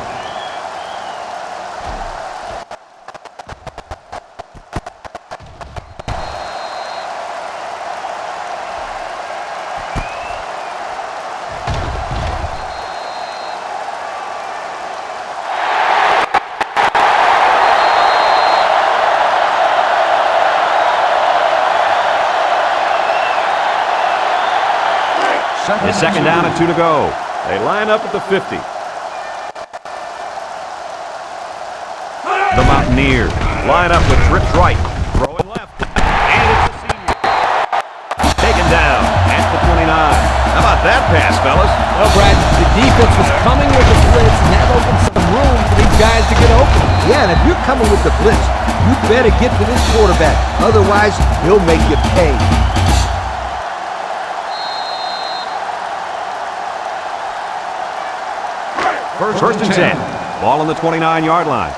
It's 2nd down and 2 to go. They line up at the 50. The Mountaineers line up with trips right, throwing left, and it's the senior. Taken down at the 29. How about that pass, fellas? Well, Brad, the defense was coming with the blitz, and that opened some room for these guys to get open. Yeah, and if you're coming with the blitz, you better get to this quarterback. Otherwise, he'll make you pay. First and 10. Ball on the 29-yard line.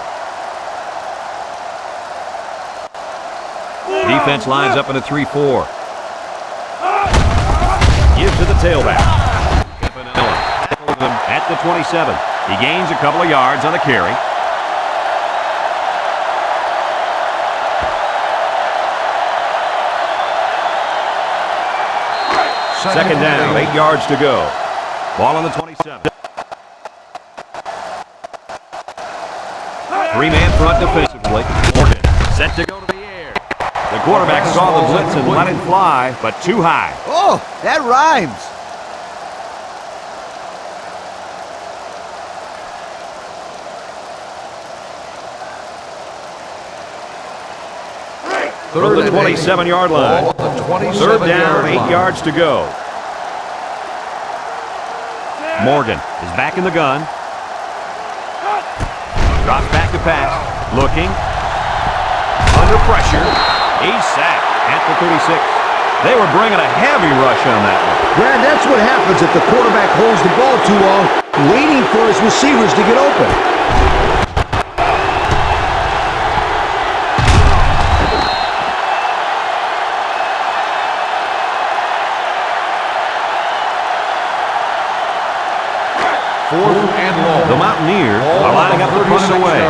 Defense lines up in a 3-4. Gives to the tailback. Tackles him at the 27. He gains a couple of yards on the carry. Second down, 8 yards to go. Ball on the 27. 3-man front defensively. Morgan set to go to the air. The quarterback saw the blitz and let it fly, but too high. Oh, that rhymes. From the 27-yard line. 3rd down, 8 yards to go. Morgan is back in the gun. Drops back to pass. Looking. Under pressure. He's sacked at the 36. They were bringing a heavy rush on that one. Brad, that's what happens if the quarterback holds the ball too long, waiting for his receivers to get open. Fourth and long. The Mountaineers are lining up to punt it away.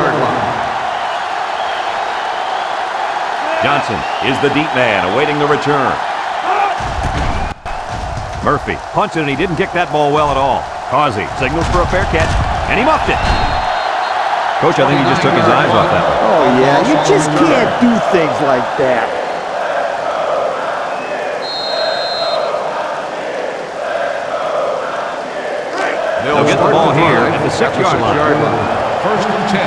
Johnson is the deep man awaiting the return. Murphy punts it, and he didn't kick that ball well at all. Causey signals for a fair catch, and he muffed it. Coach, I think he just took his eyes off that one. Oh, yeah, you just can't do things like that. They'll get the ball here at the 6-yard line. First and 10.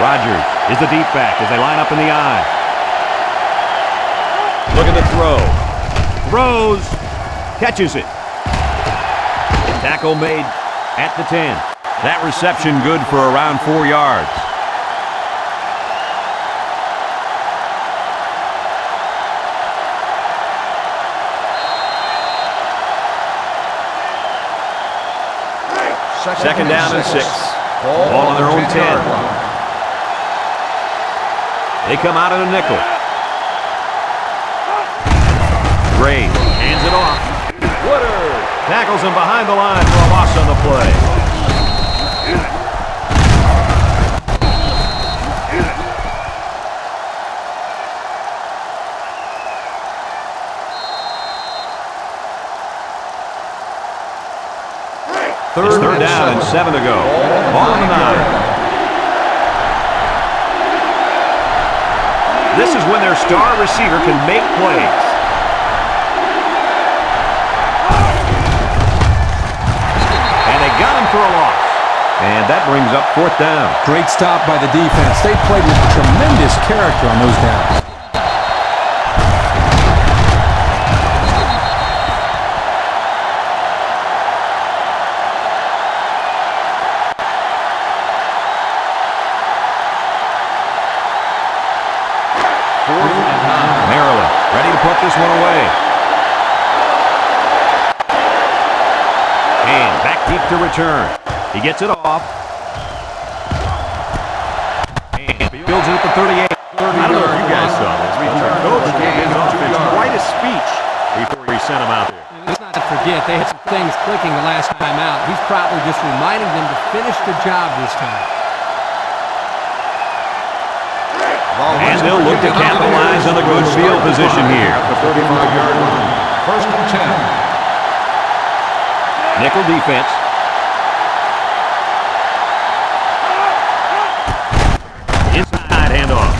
Rogers is the deep back as they line up in the I. Look at the throw. Throws. Catches it. Tackle made at the 10. That reception good for around 4 yards. Second down and 6. Ball on their own 10. They come out in a nickel. Gray hands it off. Woodard tackles him behind the line for a loss on the play. Third down and 7 to go. Ball on the 9. This is when their star receiver can make plays. And they got him for a loss. And that brings up 4th down. Great stop by the defense. They played with tremendous character on those downs. Maryland ready to put this one away. And back deep to return. He gets it off. And builds it at the 38. I don't know if you guys saw this. Coach gave his offense quite a speech before he sent him out there. Let's not forget, they had some things clicking the last time out. He's probably just reminding them to finish the job this time. And they'll look to capitalize on the good field position here. At the 35-yard line. First and 10. Nickel defense. Inside handoff.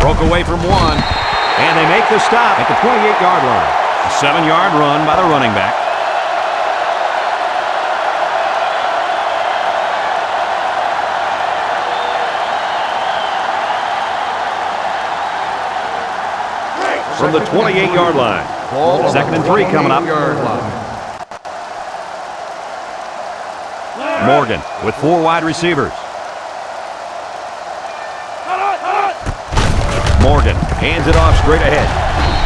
Broke away from one. And they make the stop at the 28-yard line. A 7-yard run by the running back. From the 28-yard line. Second and 3 coming up. Morgan with 4 wide receivers. Morgan hands it off straight ahead.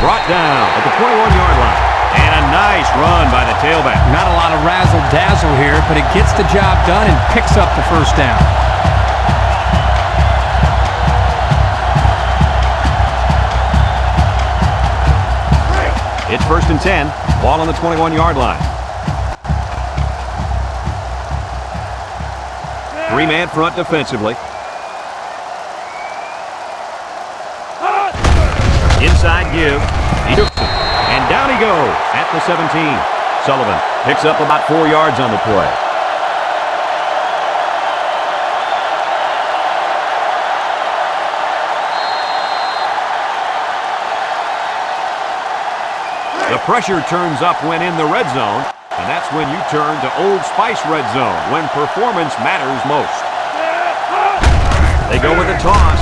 Brought down at the 21-yard line. And a nice run by the tailback. Not a lot of razzle-dazzle here, but it gets the job done and picks up the first down. It's first and 10. Ball on the 21-yard line. 3-man front defensively. Inside give. He took it. And down he goes at the 17. Sullivan picks up about 4 yards on the play. The pressure turns up when in the red zone, and that's when you turn to Old Spice Red Zone, when performance matters most. They go with a toss.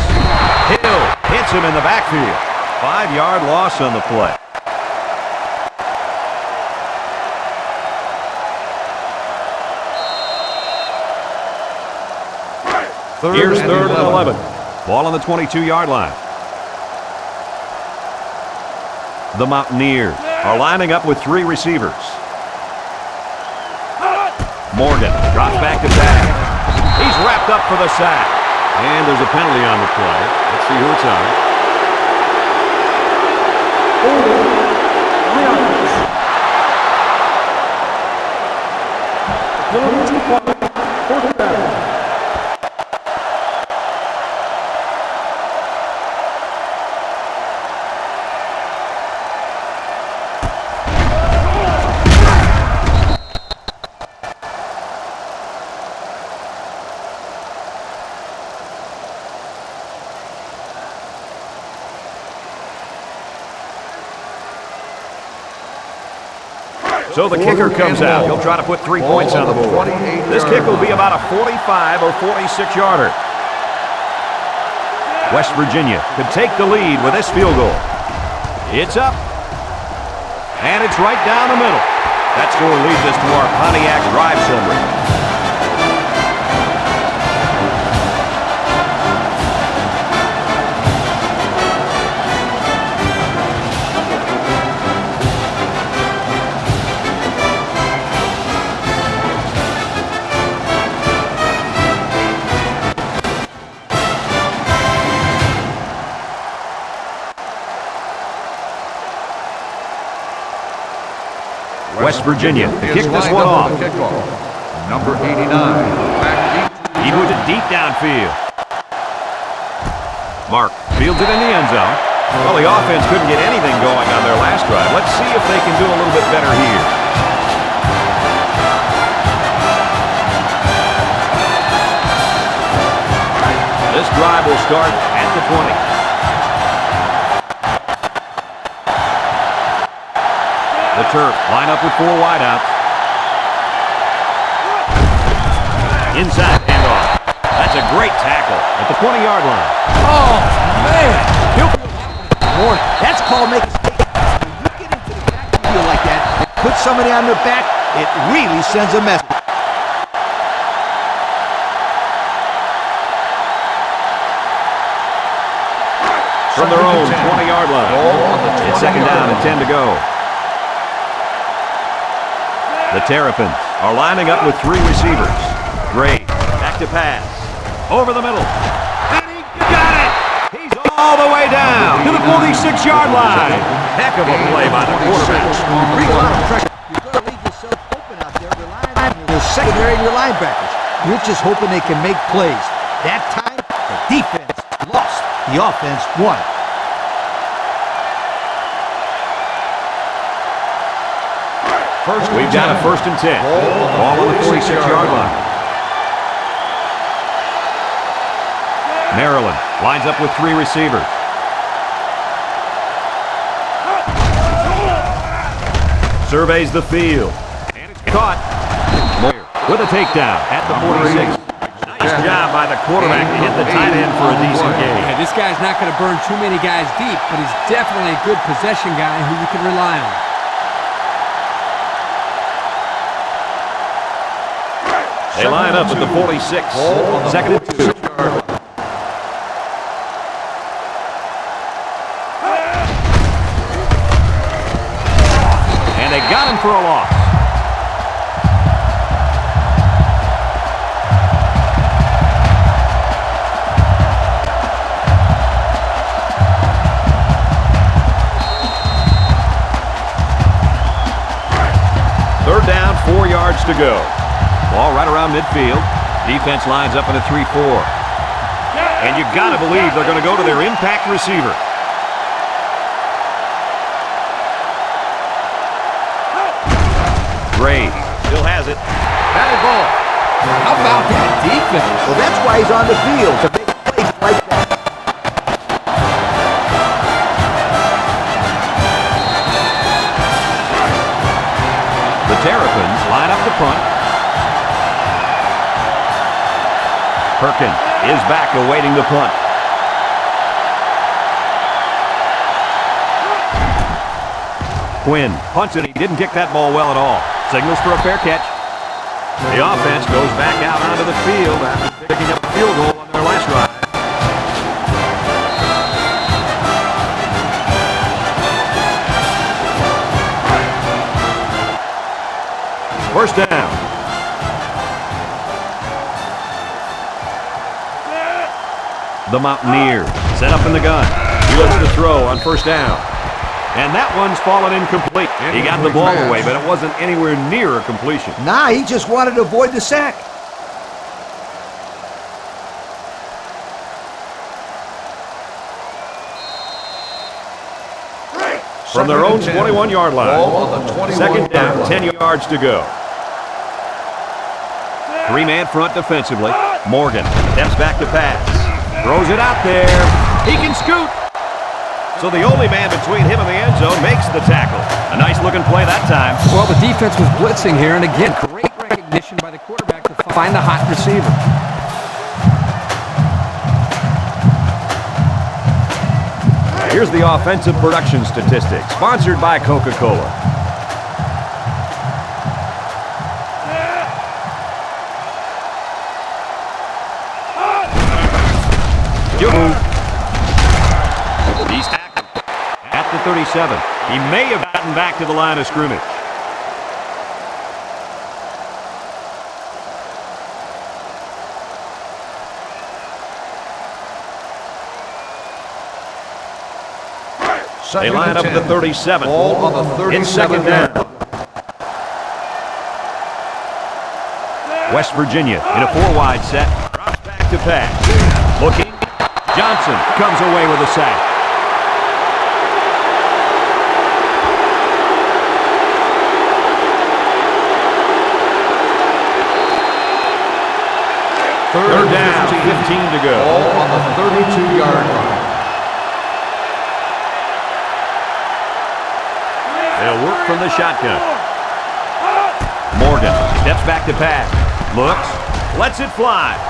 Hill hits him in the backfield. 5-yard loss on the play. Here's third and 11. Ball on the 22-yard line. The Mountaineers are lining up with 3 receivers. Morgan drops back to back. He's wrapped up for the sack. And there's a penalty on the play. Let's see who it's on. Fourth down. So the kicker comes out. He'll try to put 3 points on the board. This kick will be about a 45 or 46-yarder. West Virginia could take the lead with this field goal. It's up. And it's right down the middle. That score leads us to our Pontiac drive summary. West Virginia to kick this one off. Number 89, back deep. He moves it deep downfield. Mark fields it in the end zone. Well, the offense couldn't get anything going on their last drive. Let's see if they can do a little bit better here. This drive will start at the 20. The Terps line up with 4 wideouts. Inside handoff. That's a great tackle at the 20-yard line. Oh, man. That's called make a statement. When you get into the backfield like that and put somebody on their back, it really sends a message. From their own 20-yard line. It's second down and 10 to go. The Terrapins are lining up with 3 receivers. Gray, back to pass. Over the middle. And he got it! He's all the way down to the 46-yard line. Heck of a play by the quarterback. You bring a lot of pressure. You're going to leave yourself open out there relying on your secondary and your linebackers. You're just hoping they can make plays. That time, the defense lost. The offense won. We've got a 1st and 10. Ball on the 46-yard line. Maryland lines up with 3 receivers. Surveys the field. And it's caught. Moyer with a takedown at the 46. Nice job by the quarterback to hit the tight end for a decent gain. Yeah, this guy's not going to burn too many guys deep, but he's definitely a good possession guy who you can rely on. They line up at the 46. Second and 2. And they got him for a loss. Third down, 4 yards to go. Ball right around midfield. Defense lines up in a 3-4. And you got to believe they're going to go to their impact receiver. Gray still has it. Batted ball. How about that defense? Well, that's why he's on the field, to make plays like that. The Terrapins line up the punt. Perkins is back awaiting the punt. Quinn punts it. He didn't kick that ball well at all. Signals for a fair catch. The offense goes back out onto the field after picking up a field goal on their last drive. First down. The Mountaineers set up in the gun. He looks to throw on first down. And that one's fallen incomplete. He got the ball away, but it wasn't anywhere near a completion. Nah, he just wanted to avoid the sack. From their own 21-yard line. Second down, 10 yards to go. 3-man front defensively. Morgan steps back to pass. Throws it out there. He can scoot. So the only man between him and the end zone makes the tackle. A nice-looking play that time. Well, the defense was blitzing here, and again, great recognition by the quarterback to find the hot receiver. Here's the offensive production statistics, sponsored by Coca-Cola. He's tackled at the 37. He may have gotten back to the line of scrimmage. They line up at the 37. Ball on the 37. It's second down. West Virginia in a 4-wide set. Drops back to pass. Looking. Johnson comes away with a sack. Third down, 15 to go. Ball on the 32-yard line. They'll work from the shotgun. Morgan steps back to pass. Looks. Lets it fly.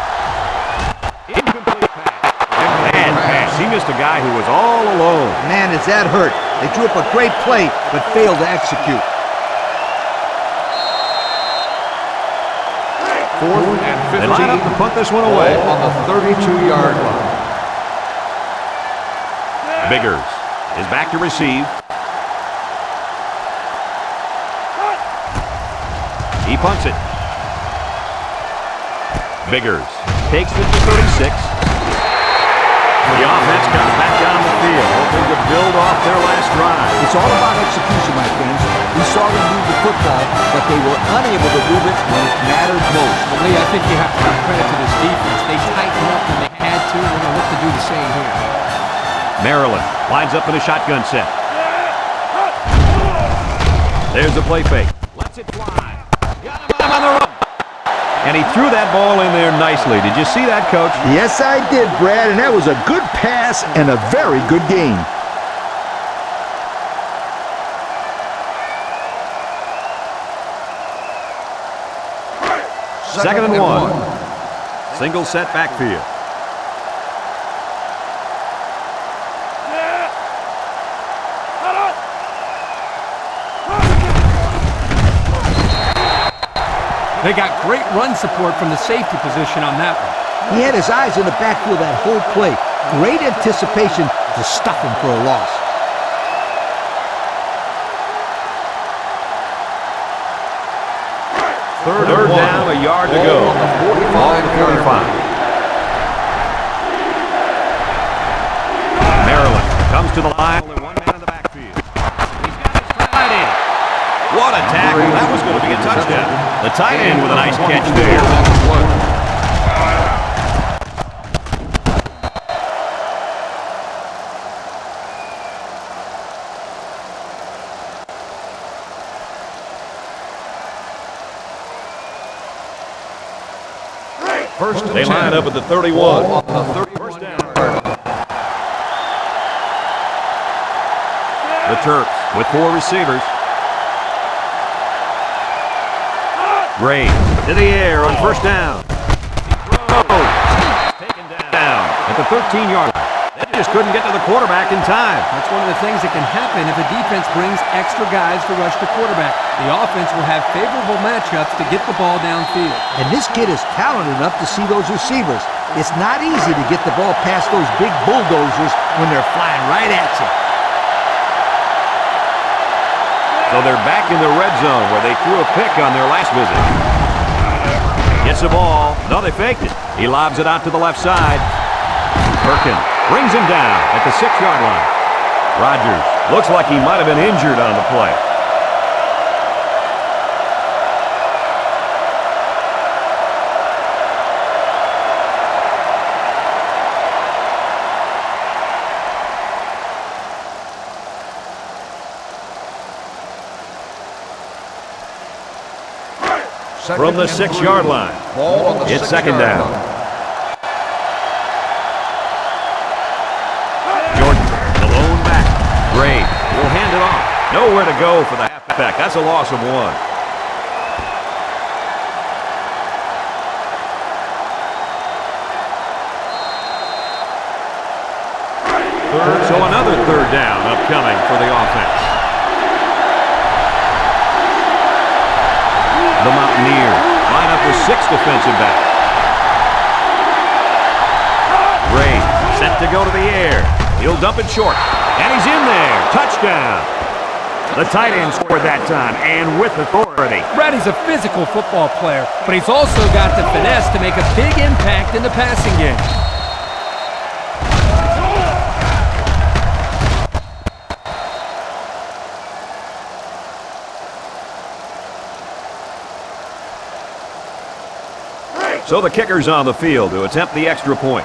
Incomplete pass. Bad pass. He missed a guy who was all alone. Man, is that hurt. They drew up a great play, but failed to execute. 4th and 15. They line up to punt this one away. Ball on the 32-yard line. Biggers is back to receive. He punts it. Biggers takes it to 36. The offense comes back down the field, hoping to build off their last drive. It's all about execution, my friends. We saw them move the football, but they were unable to move it when it mattered most. Well, Lee, I think you have to give credit to this defense. They tightened up when they had to, and they're going to look to do the same here. Maryland lines up in a shotgun set. There's the play fake. Lets it fly. Got him on the run. And he threw that ball in there nicely. Did you see that, Coach? Yes, I did, Brad, and that was a good pass and a very good game. Second and 1. Single set backfield. They got great run support from the safety position on that one. He had his eyes in the backfield that whole play. Great anticipation to stuff him for a loss. Third down, a yard to go. On the 45-yard line. Maryland comes to the line. Only one man in the backfield. He's got his tight end. What a tackle. That was going to be a touchdown. The tight end with a nice catch there. They line up at the 31. On the 31. First down. The Terps with 4 receivers. Gray to the air on first down. He throws. Taken down at the 13-yard line. They just couldn't get to the quarterback in time. That's one of the things that can happen if a defense brings extra guys to rush the quarterback. The offense will have favorable matchups to get the ball downfield. And this kid is talented enough to see those receivers. It's not easy to get the ball past those big bulldozers when they're flying right at you. So they're back in the red zone where they threw a pick on their last visit. Gets the ball. No, they faked it. He lobs it out to the left side. Perkins brings him down at the 6-yard line. Rogers looks like he might have been injured on the play. From the 6-yard line. It's second down. Jordan, the lone back. Gray will hand it off. Nowhere to go for the halfback. That's a loss of 1. So another third down upcoming for the offense. The Mountaineers line up with 6 defensive backs. Gray set to go to the air. He'll dump it short. And he's in there. Touchdown. The tight end scored that time, and with authority. Brady's a physical football player, but he's also got the finesse to make a big impact in the passing game. So the kicker's on the field to attempt the extra point.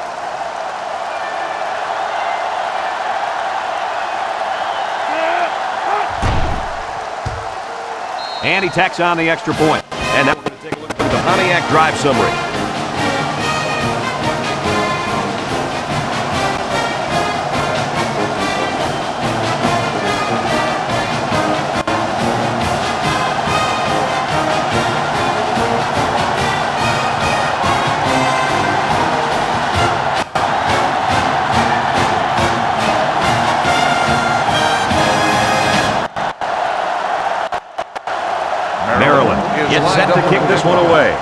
And he tacks on the extra point. And now we're going to take a look at the Pontiac drive summary. Maryland gets set to kick this one away.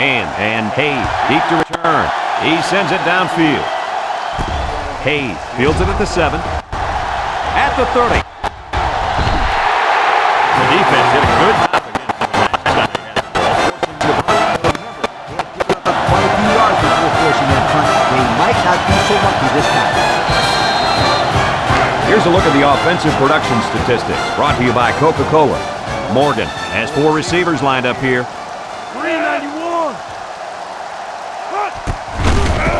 And Hayes deep to return. He sends it downfield. Hayes fields it at the 7. At the 30. The defense did a good job against the quite a few yards before forcing that punt. They might not be so lucky this time. Here's a look at the offensive production statistics brought to you by Coca-Cola. Morgan has 4 receivers lined up here. 391.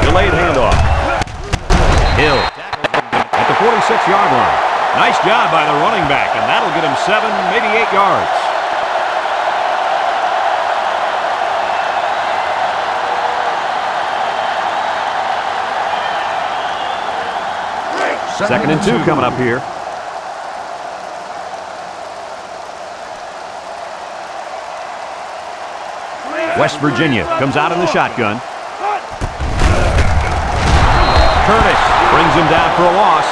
Delayed handoff. Hill at the 46-yard line. Nice job by the running back, and that'll get him 7, maybe 8 yards. Second and 2 coming up here. West Virginia comes out in the shotgun. Curtis brings him down for a loss.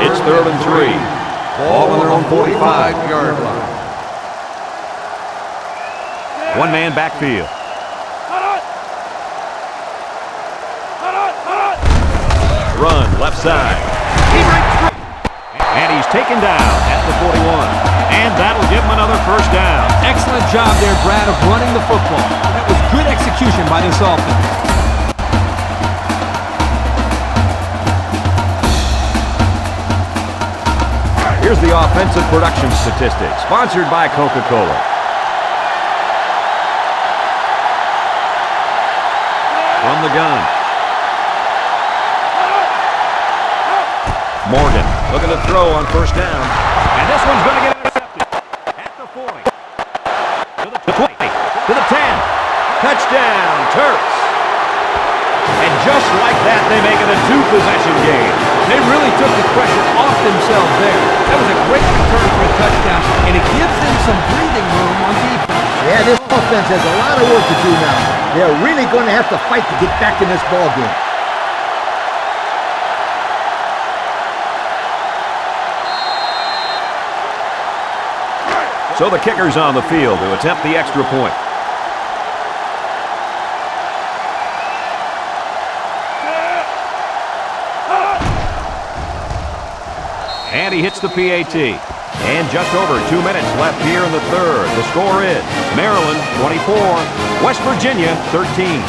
It's 3rd and 3. Ball on their own 45-yard line. One-man backfield. Run left side. He breaks through. And he's taken down at the 41. And that'll give him another first down. Excellent job there, Brad, of running the football. That was good execution by this offense. Here's the offensive production statistics, sponsored by Coca-Cola. From the gun. Morgan looking to throw on first down. And this one's going to get intercepted. At the 40. To the 20. To the 10. Touchdown, Terps. And just like that, they make it a 2-possession game. They really took the pressure off themselves there. That was a great return for a touchdown, and it gives them some breathing room on defense. Yeah, this offense has a lot of work to do now. They're really going to have to fight to get back in this ball game. So the kicker's on the field to attempt the extra point. And he hits the PAT. And just over 2 minutes left here in the 3rd. The score is Maryland 24, West Virginia 13.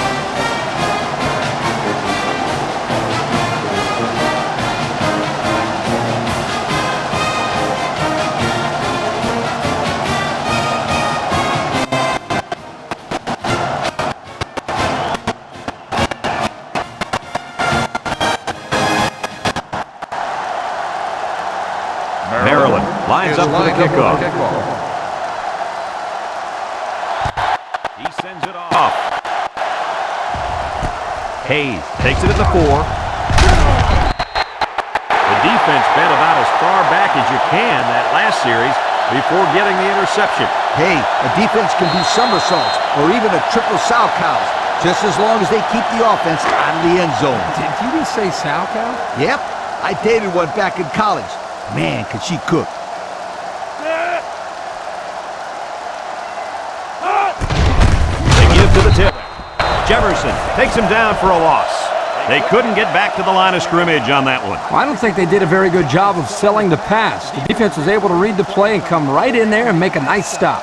Maryland lines up for the kickoff. He sends it off. Hayes takes it at the 4. The defense bent about as far back as you can that last series before getting the interception. Hey, a defense can do somersaults or even a triple sow cows, just as long as they keep the offense out of the end zone. Did you just say sow cow? Yep, I dated one back in college. Man, could she cook. They give to the tip. Jefferson takes him down for a loss. They couldn't get back to the line of scrimmage on that one. Well, I don't think they did a very good job of selling the pass. The defense was able to read the play and come right in there and make a nice stop.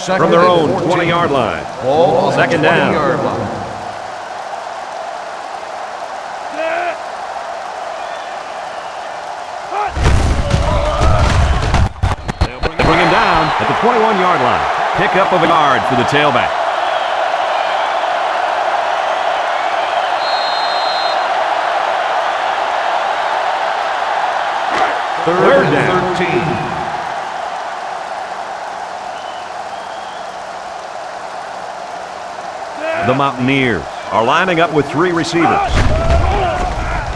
From their own 20-yard line. Ball on the Second down. 20-yard line. They bring him down at the 21-yard line. Pickup of a yard for the tailback. Third and 13. The Mountaineers are lining up with 3 receivers.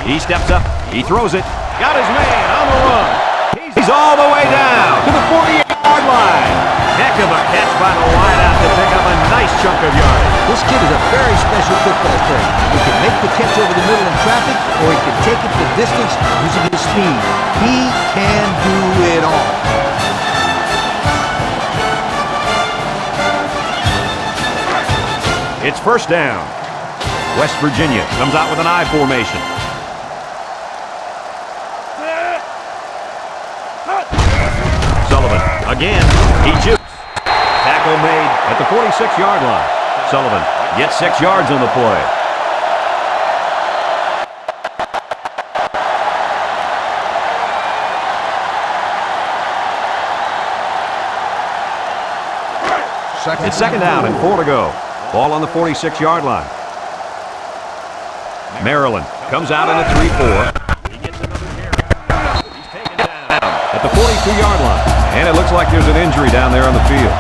He steps up. He throws it. Got his man on the run. He's all the way down to the 48-yard line. Heck of a catch by the wideout to pick up a nice chunk of yardage. This kid is a very special football player. He can make the catch over the middle in traffic, or he can take it the distance using his speed. He can do it all. It's first down. West Virginia comes out with an I formation. Sullivan again. He jukes. Tackle made at the 46-yard line. Sullivan gets 6 yards on the play. It's second down and 4 to go. Ball on the 46-yard line. Maryland comes out in a 3-4. He gets another carry. He's taken down at the 42-yard line. And it looks like there's an injury down there on the field.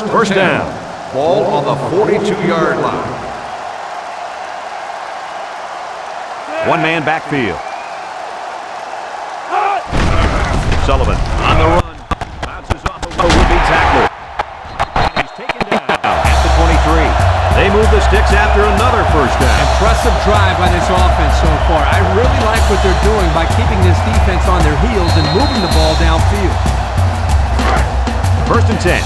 First down. Ball on the 42-yard line. One-man backfield. Sullivan on the run. Bounces off a would-be tackler. He's taken down at the 23. They move the sticks after another first down. Impressive drive by this offense so far. I really like what they're doing by keeping this defense on their heels and moving the ball downfield. First and 10.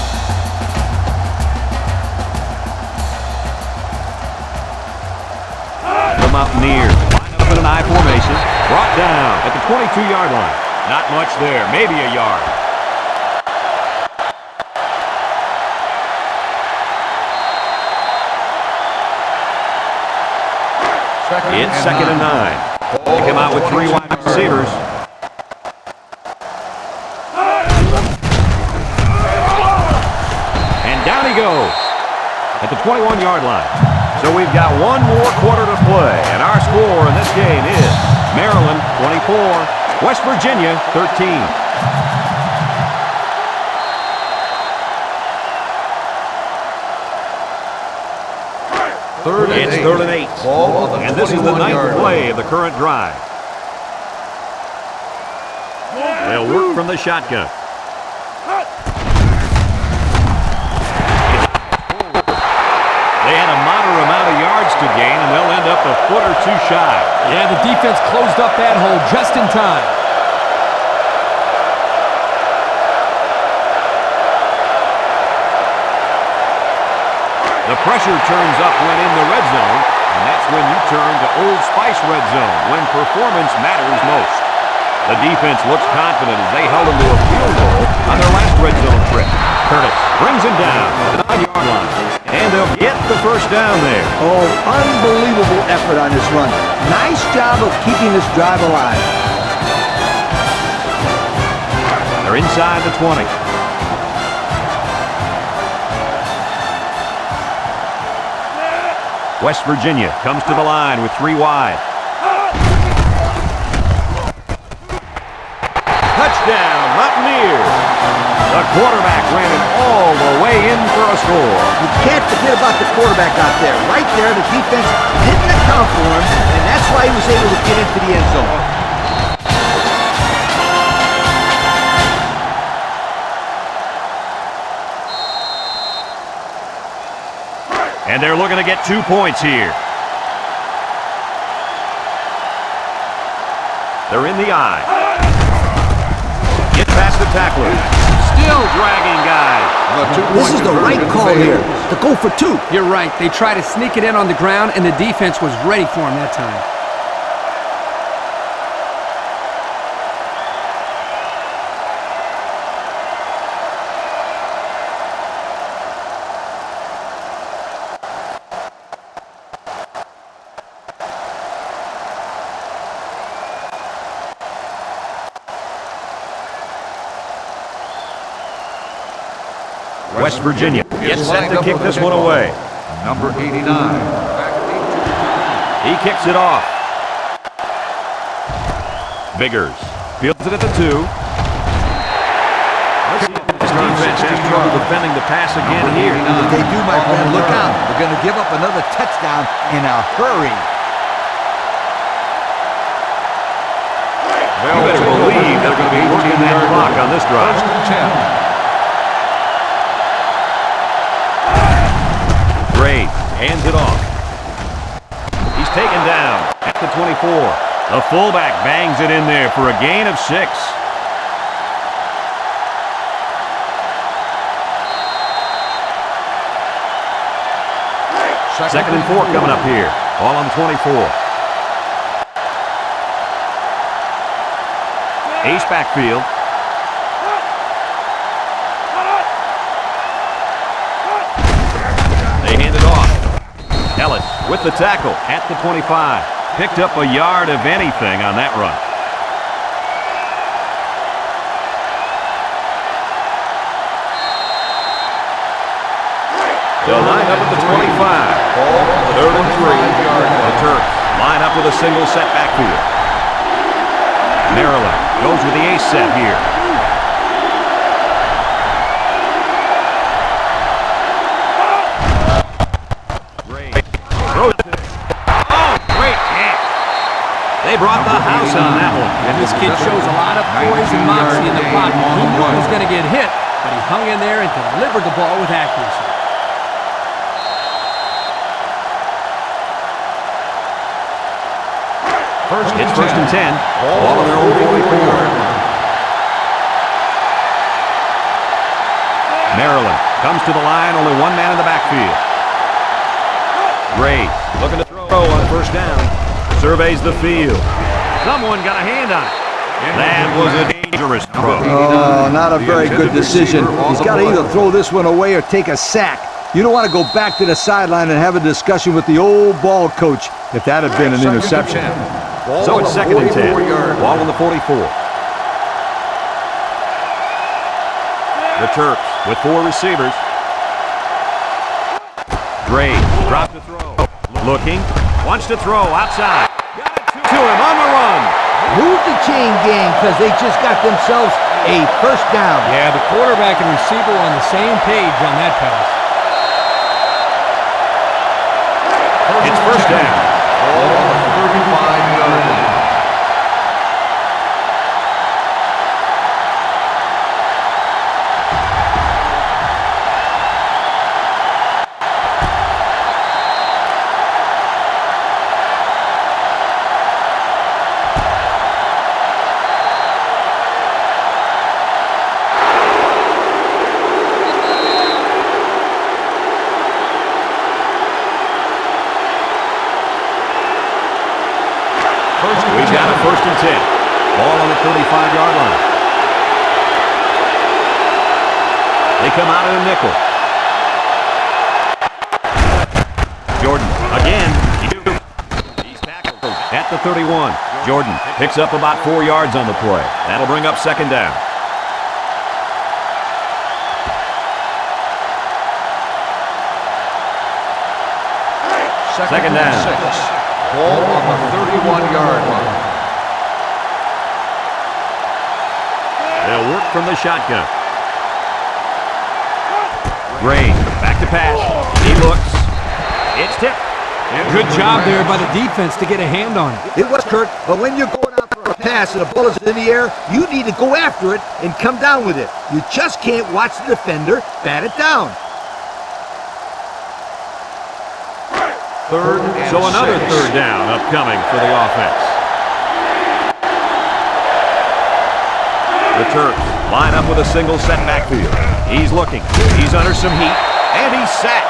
The Mountaineers line up in an I formation. Brought down at the 22-yard line. Not much there, maybe a yard. It's second and 9. They come out with 3 wide receivers. And down he goes at the 21-yard line. So we've got 1 more quarter to play, and our score in this game is Maryland 24, West Virginia 13. It's third and 8. And this is the 9th play of the current drive. They'll work from the shotgun. They had a moderate amount of yards to gain, and they'll end up a foot or 2 shy. Yeah, the defense closed up that hole just in time. The pressure turns up when in the red zone, and that's when you turn to Old Spice red zone, when performance matters most. The defense looks confident as they held them to a field goal on their last red zone trip. Curtis brings him down to the 9-yard line, and they'll get the first down there. Oh, unbelievable effort on this run. Nice job of keeping this drive alive. They're inside the 20. West Virginia comes to the line with 3 wide. Touchdown, Mountaineers! The quarterback ran it all the way in for a score. You can't forget about the quarterback out there. Right there, the defense didn't account for him, and that's why he was able to get into the end zone. And And they're looking to get 2 points here. They're in the eye. Get past the tackler. Still dragging guys. This is the right call here, to go for 2. You're right. They tried to sneak it in on the ground, and the defense was ready for him that time. West Virginia gets set to kick this one away. Number 89. He kicks it off. Biggers fields it at the 2. This defense has trouble defending the pass again here. If they do, my friend, look out. They're going to give up another touchdown in a hurry. Well, you better believe they're going to be working that clock on this drive. Gray hands it off. He's taken down at the 24. The fullback bangs it in there for a gain of 6. Second and 4 coming up here. Ball on the 24. Ace backfield. They hand it off. Ellis with the tackle at the 25. Picked up a yard of anything on that run. They'll line up at the 25. Third and 3. The Terps line up with a single set backfield. Maryland goes with the ace set here. Gray throws it. Oh, great catch. They brought the house on that one. And this kid shows a lot of poise and moxie in the pocket. He knew he was going to get hit, but he hung in there and delivered the ball with accuracy. It's first and 10. Ball on their own 44. Maryland comes to the line, only one man in the backfield. Gray looking to throw on first down. Surveys the field. Someone got a hand on it. That was a dangerous throw. Oh, not a very good decision. He's got to either throw this one away or take a sack. You don't want to go back to the sideline and have a discussion with the old ball coach if that had been an interception. So it's second and 10. Ball on the 44. The Terps with 4 receivers. Gray dropped the throw. Looking. Wants to throw outside. Got it to him on the run. Move the chain gang because they just got themselves a first down. Yeah, the quarterback and receiver were on the same page on that pass. It's first down. Ball on the 35-yard line. We've got a first and 10. Ball on the 35-yard line. They come out in a nickel. Jordan again. He's tackled at the 31. Jordan picks up about 4 yards on the play. That'll bring up second down. Second down. 6. Ball on the 31-yard line. They'll work from the shotgun. Gray back to pass. He looks. It's tipped. Good job there by the defense to get a hand on it. It was, Kurt, but when you're going out for a pass and the ball is in the air, you need to go after it and come down with it. You just can't watch the defender bat it down. Third and So another 6. third down upcoming for the offense. The Terps line up with a single set backfield. He's looking. He's under some heat. And he's sacked.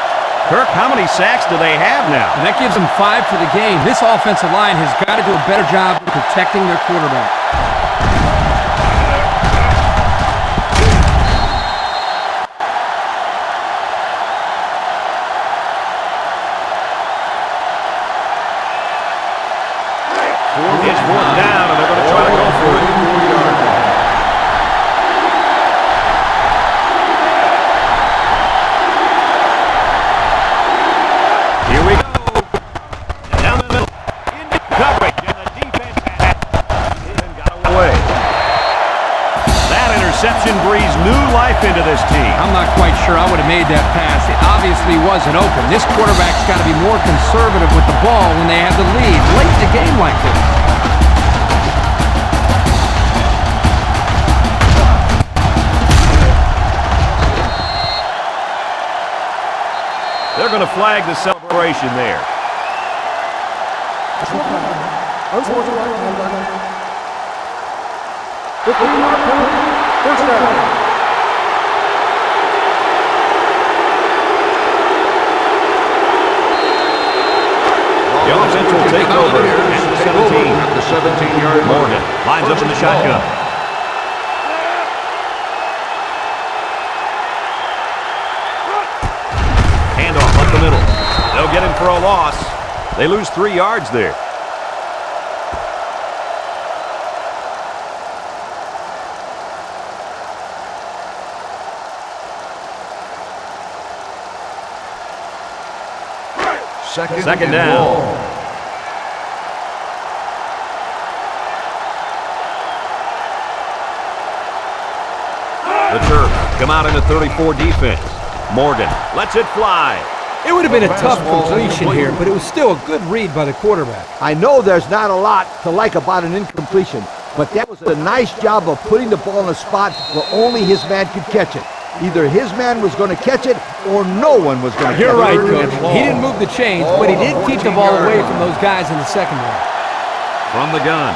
Kirk, how many sacks do they have now? And that gives them 5 for the game. This offensive line has got to do a better job of protecting their quarterback. It's fourth down, and they're going to try to go for it. Here we go. Down the middle. Into coverage, and the defense has it got away. That interception breathes new life into this team. I'm not quite sure I would have made that pass. It obviously wasn't open. This quarterback's got to be more conservative with the ball when they have the lead late in the game like this. They're going to flag the celebration there. Unsportsmanlike conduct. 15-yard penalty. First down. The offense will take over at the 17. At the 17-yard line. Morgan lines up in the shotgun. Handoff up the middle. They'll get him for a loss. They lose 3 yards there. Second down. Ball. The Terps come out in a 34 defense. Morgan lets it fly. It would have been a tough completion here, but it was still a good read by the quarterback. I know there's not a lot to like about an incompletion, but that was a nice job of putting the ball in a spot where only his man could catch it. Either his man was going to catch it or no one was going to catch it. You're right, Coach. He didn't move the chains, but he did keep the ball away from those guys in the secondary. From the gun.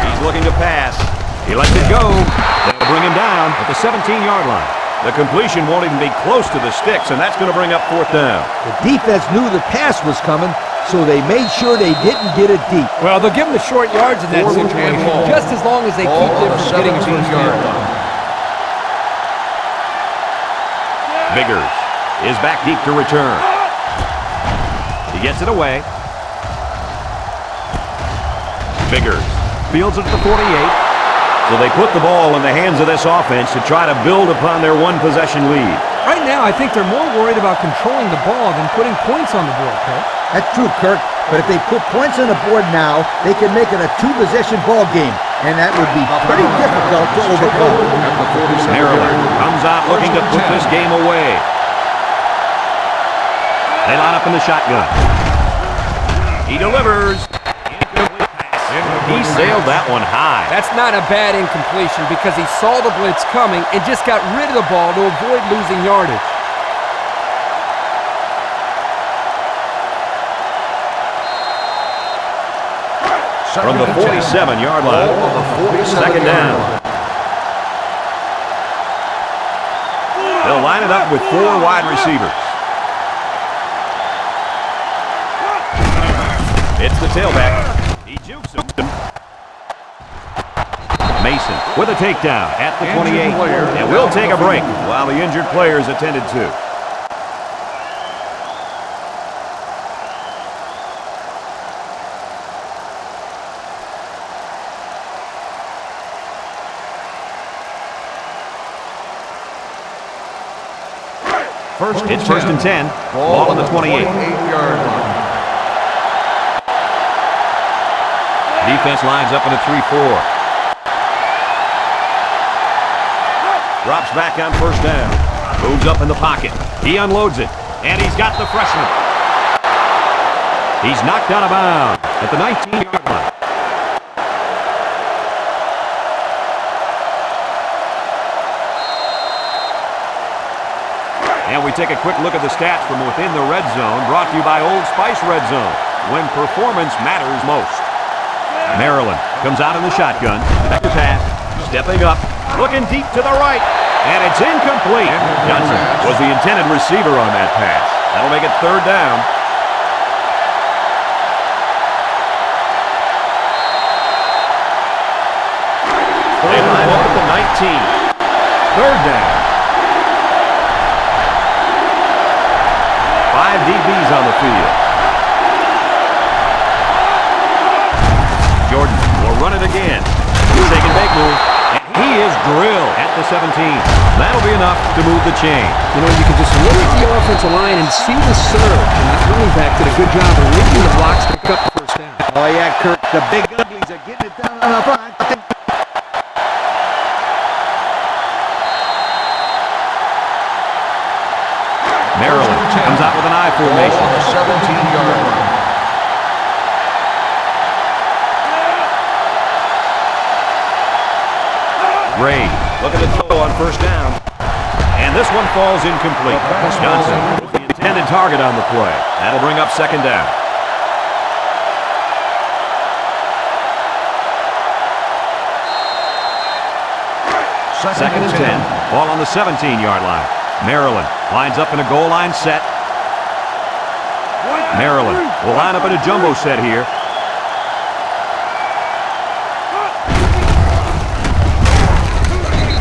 He's looking to pass. He lets it go. They'll bring him down at the 17-yard line. The completion won't even be close to the sticks, and that's going to bring up fourth down. The defense knew the pass was coming, so they made sure they didn't get it deep. Well, they'll give him the short yards in that Fourth and situation, long. just as long as they keep them from getting a first down. Biggers is back deep to return. He gets it away. Biggers fields it at the 48. So they put the ball in the hands of this offense to try to build upon their one-possession lead. Right now, I think they're more worried about controlling the ball than putting points on the board, Coach. That's true, Kirk, but if they put points on the board now, they can make it a 2-possession ball game, and that would be pretty difficult to overcome. At the 47 Maryland comes out looking to put this game away. They line up in the shotgun. He delivers. Incomplete pass. He sailed that one high. That's not a bad incompletion because he saw the blitz coming and just got rid of the ball to avoid losing yardage. From the 47-yard line. Second down. They'll line it up with 4 wide receivers. It's the tailback. He jukes him. Mason with a takedown at the 28. And we'll take a break while the injured player is attended to. It's first and 10. Ball on the 28. 28-yard line. Defense lines up in a 3-4. Drops back on first down. Moves up in the pocket. He unloads it. And he's got the freshman. He's knocked out of bounds at the 19-yard line. And we take a quick look at the stats from within the red zone, brought to you by Old Spice Red Zone, when performance matters most. Maryland comes out in the shotgun, back to pass, stepping up, looking deep to the right, and it's incomplete. Johnson was the intended receiver on that pass. That'll make it third down. They line up at the 19. Third down. 5 DBs on the field. Jordan will run it again. Shake and bake move. And he is drilled at the 17. That'll be enough to move the chain. You know, you can just look at the offensive line and see the surge. And that running back did a good job of reading the blocks to pick up the first down. Oh, yeah, Kurt. The big uglies are getting it down on the front. Maryland comes out with an I formation. On the 17-yard line. Ray looking to throw on first down. And this one falls incomplete. Johnson was the intended target on the play. That'll bring up second down. Second and 10. Ball on the 17-yard line. Maryland lines up in a goal line set. Maryland will line up in a jumbo set here.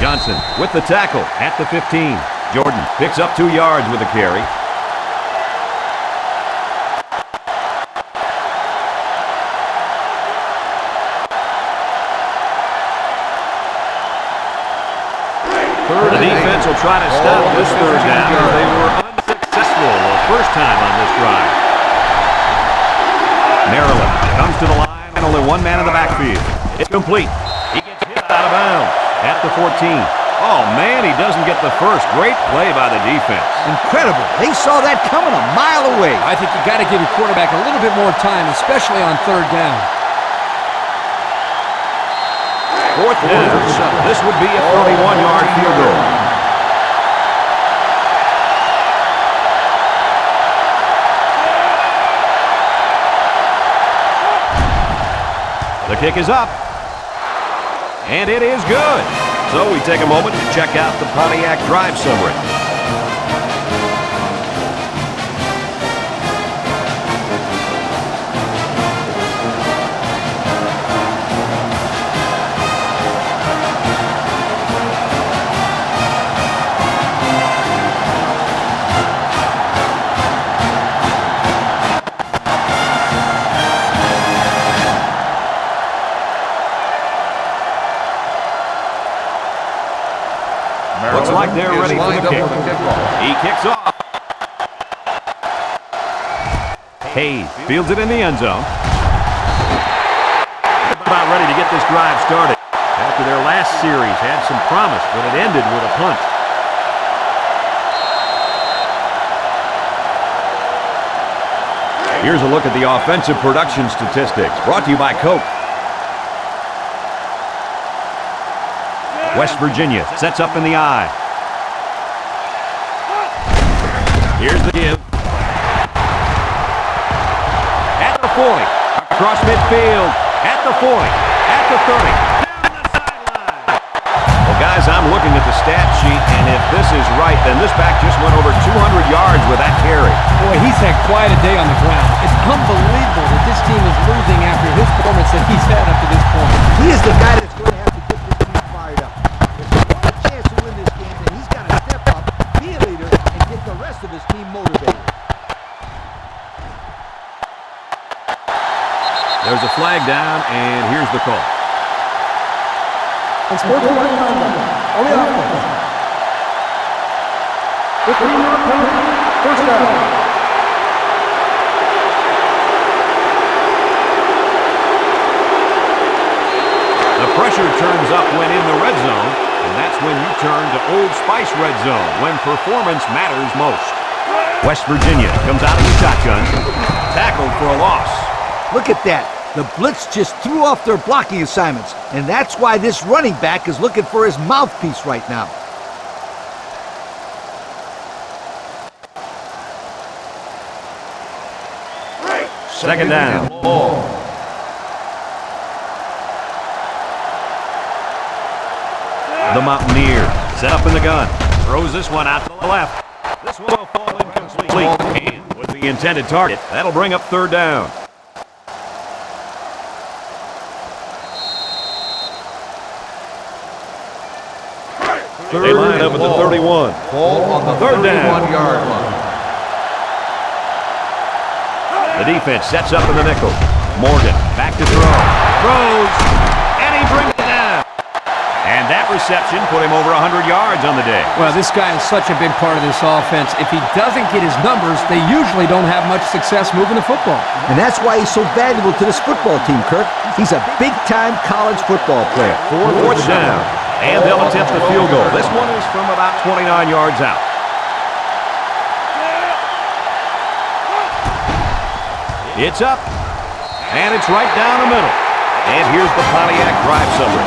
Johnson with the tackle at the 15. Jordan picks up 2 yards with a carry. The defense will try to stop this third down. They were unsuccessful the first time on this drive. Maryland comes to the line and only one man in the backfield. It's complete. He gets hit out of bounds at the 14. Oh, man, he doesn't get the first. Great play by the defense. Incredible. They saw that coming a mile away. I think you got to give your quarterback a little bit more time, especially on third down. Fourth down. This would be a 41-yard field goal. The kick is up. And it is good. So we take a moment to check out the Pontiac drive summary. Looks like they're ready for the kick. He kicks off. Hayes fields it in the end zone. About ready to get this drive started. After their last series had some promise, but it ended with a punt. Here's a look at the offensive production statistics, brought to you by Coke. West Virginia sets up in the I. Here's the give. At the 40. Across midfield. At the 40. At the 30. Down the sideline. Well, guys, I'm looking at the stat sheet, and if this is right, then this back just went over 200 yards with that carry. Boy, he's had quite a day on the ground. It's unbelievable that this team is losing after his performance that he's had up to this point. He is the guy that's going to have to get this team fired up. If they want a chance to win this game, then he's got to step up, be a leader, and get the rest of his team motivated. There's a flag down, and here's the call. Unsportsmanlike conduct on the offense. 15-yard penalty, first down. The pressure turns up when in the red zone, and that's when you turn to Old Spice Red Zone, when performance matters most. West Virginia comes out of the shotgun, tackled for a loss. Look at that. The blitz just threw off their blocking assignments, and that's why this running back is looking for his mouthpiece right now. Second down. The Mountaineers set up in the gun. Throws this one out to the left. This one will fall incomplete. And with the intended target, that'll bring up third down. They line up at the 31. Ball on the Third down. 31-yard line. The defense sets up in the nickel. Morgan back to throw. Throws, and he brings it down. And that reception put him over 100 yards on the day. Well, this guy is such a big part of this offense. If he doesn't get his numbers, they usually don't have much success moving the football. And that's why he's so valuable to this football team, Kirk. He's a big-time college football player. Fourth down. And they'll attempt the field goal. This one is from about 29 yards out. It's up. And it's right down the middle. And here's the Pontiac drive summary.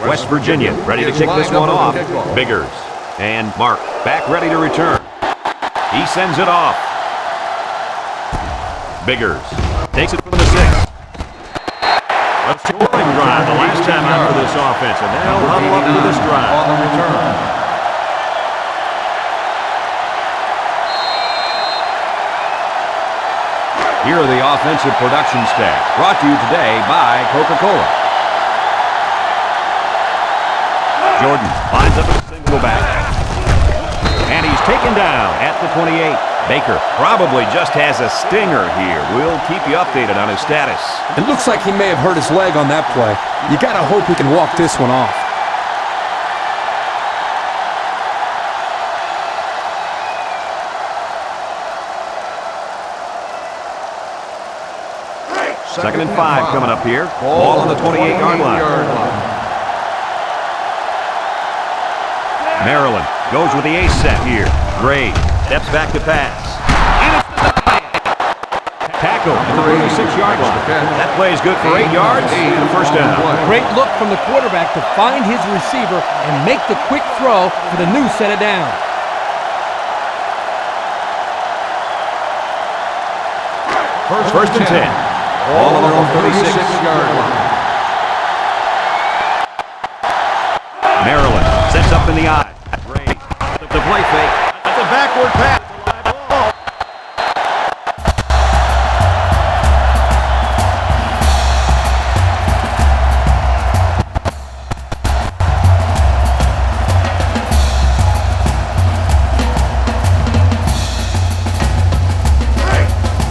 West Virginia ready to kick this one off. Biggers and Mark back ready to return. He sends it off. Biggers takes it from the 6. A scoring drive the last time out for this offense, and now huddle up for this drive. On the return. Here are the offensive production stats, brought to you today by Coca-Cola. Jordan lines up a single back. And he's taken down at the 28. Baker probably just has a stinger here. We'll keep you updated on his status. It looks like he may have hurt his leg on that play. You gotta hope he can walk this one off. Second and 5 coming up here. Ball on the 28-yard line. Maryland goes with the ace set here. Gray steps back to pass. And it's the tackle at the 36-yard line. That play is good for 8 yards and a first down. Great look from the quarterback to find his receiver and make the quick throw for the new set of down. First and 10. Ball on their own 36-yard line. Maryland sets up in the eye. Ray, the play fake. That's a backward pass.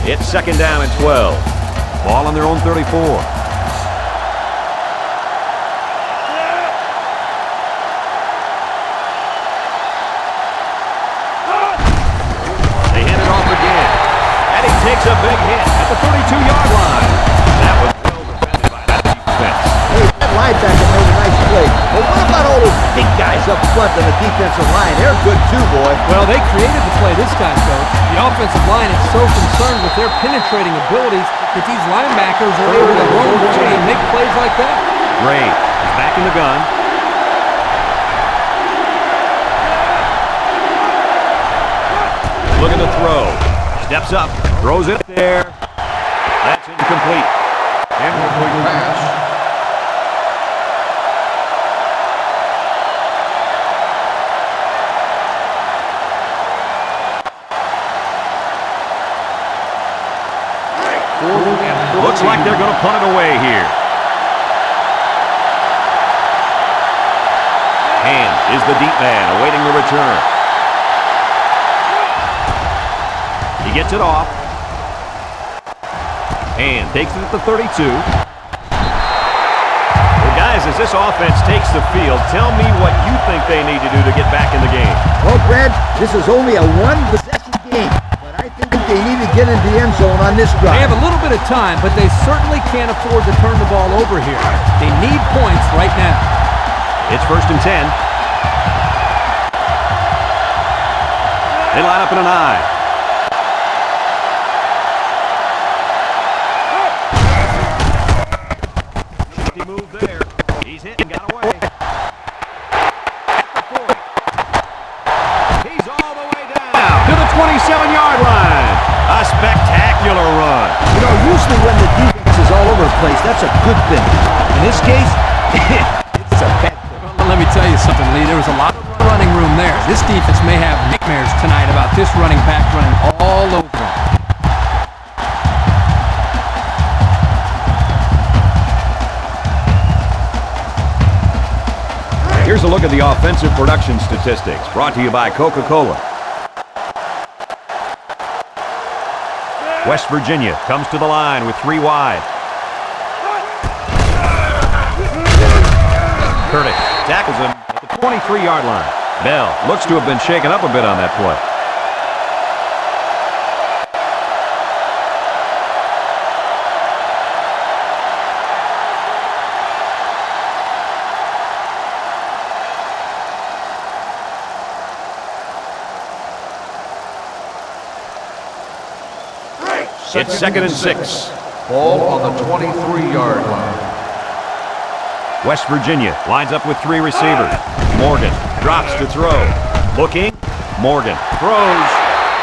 It's second down and 12. Ball on their own 34. Takes a big hit at the 32-yard line. That was well defended by that defense. Hey, that linebacker made a nice play. But what about all those big guys up front on the defensive line? They're good too, boy. Well, they created the play this time, Coach. The offensive line is so concerned with their penetrating abilities that these linebackers are able to roam away and make plays like that. Gray is back in the gun. Looking to throw. Steps up, throws it there. That's incomplete. Incomplete pass. Looks like they're going to punt it away here. Hand is the deep man awaiting the return. He gets it off. And takes it at the 32. Well, guys, as this offense takes the field, tell me what you think they need to do to get back in the game. Well, Brad, this is only a one-possession game, but I think they need to get into the end zone on this drive. They have a little bit of time, but they certainly can't afford to turn the ball over here. They need points right now. It's 1st and 10. They line up in an I. He moved there. He's hit and got away. At the 40. He's all the way down to the 27-yard line. A spectacular run. You know, usually when the defense is all over the place, that's a good thing. In this case, it's a bad thing. Well, let me tell you something, Lee. There was a lot of running room there. This defense may have nightmares tonight about this running back running all over them. Here's a look at the offensive production statistics, brought to you by Coca-Cola. West Virginia comes to the line with 3 wide. Curtis tackles him at the 23-yard line. Bell looks to have been shaken up a bit on that play. It's 2nd and 6. Ball on the 23-yard line. West Virginia lines up with 3 receivers. Morgan drops to throw. Looking. Morgan throws.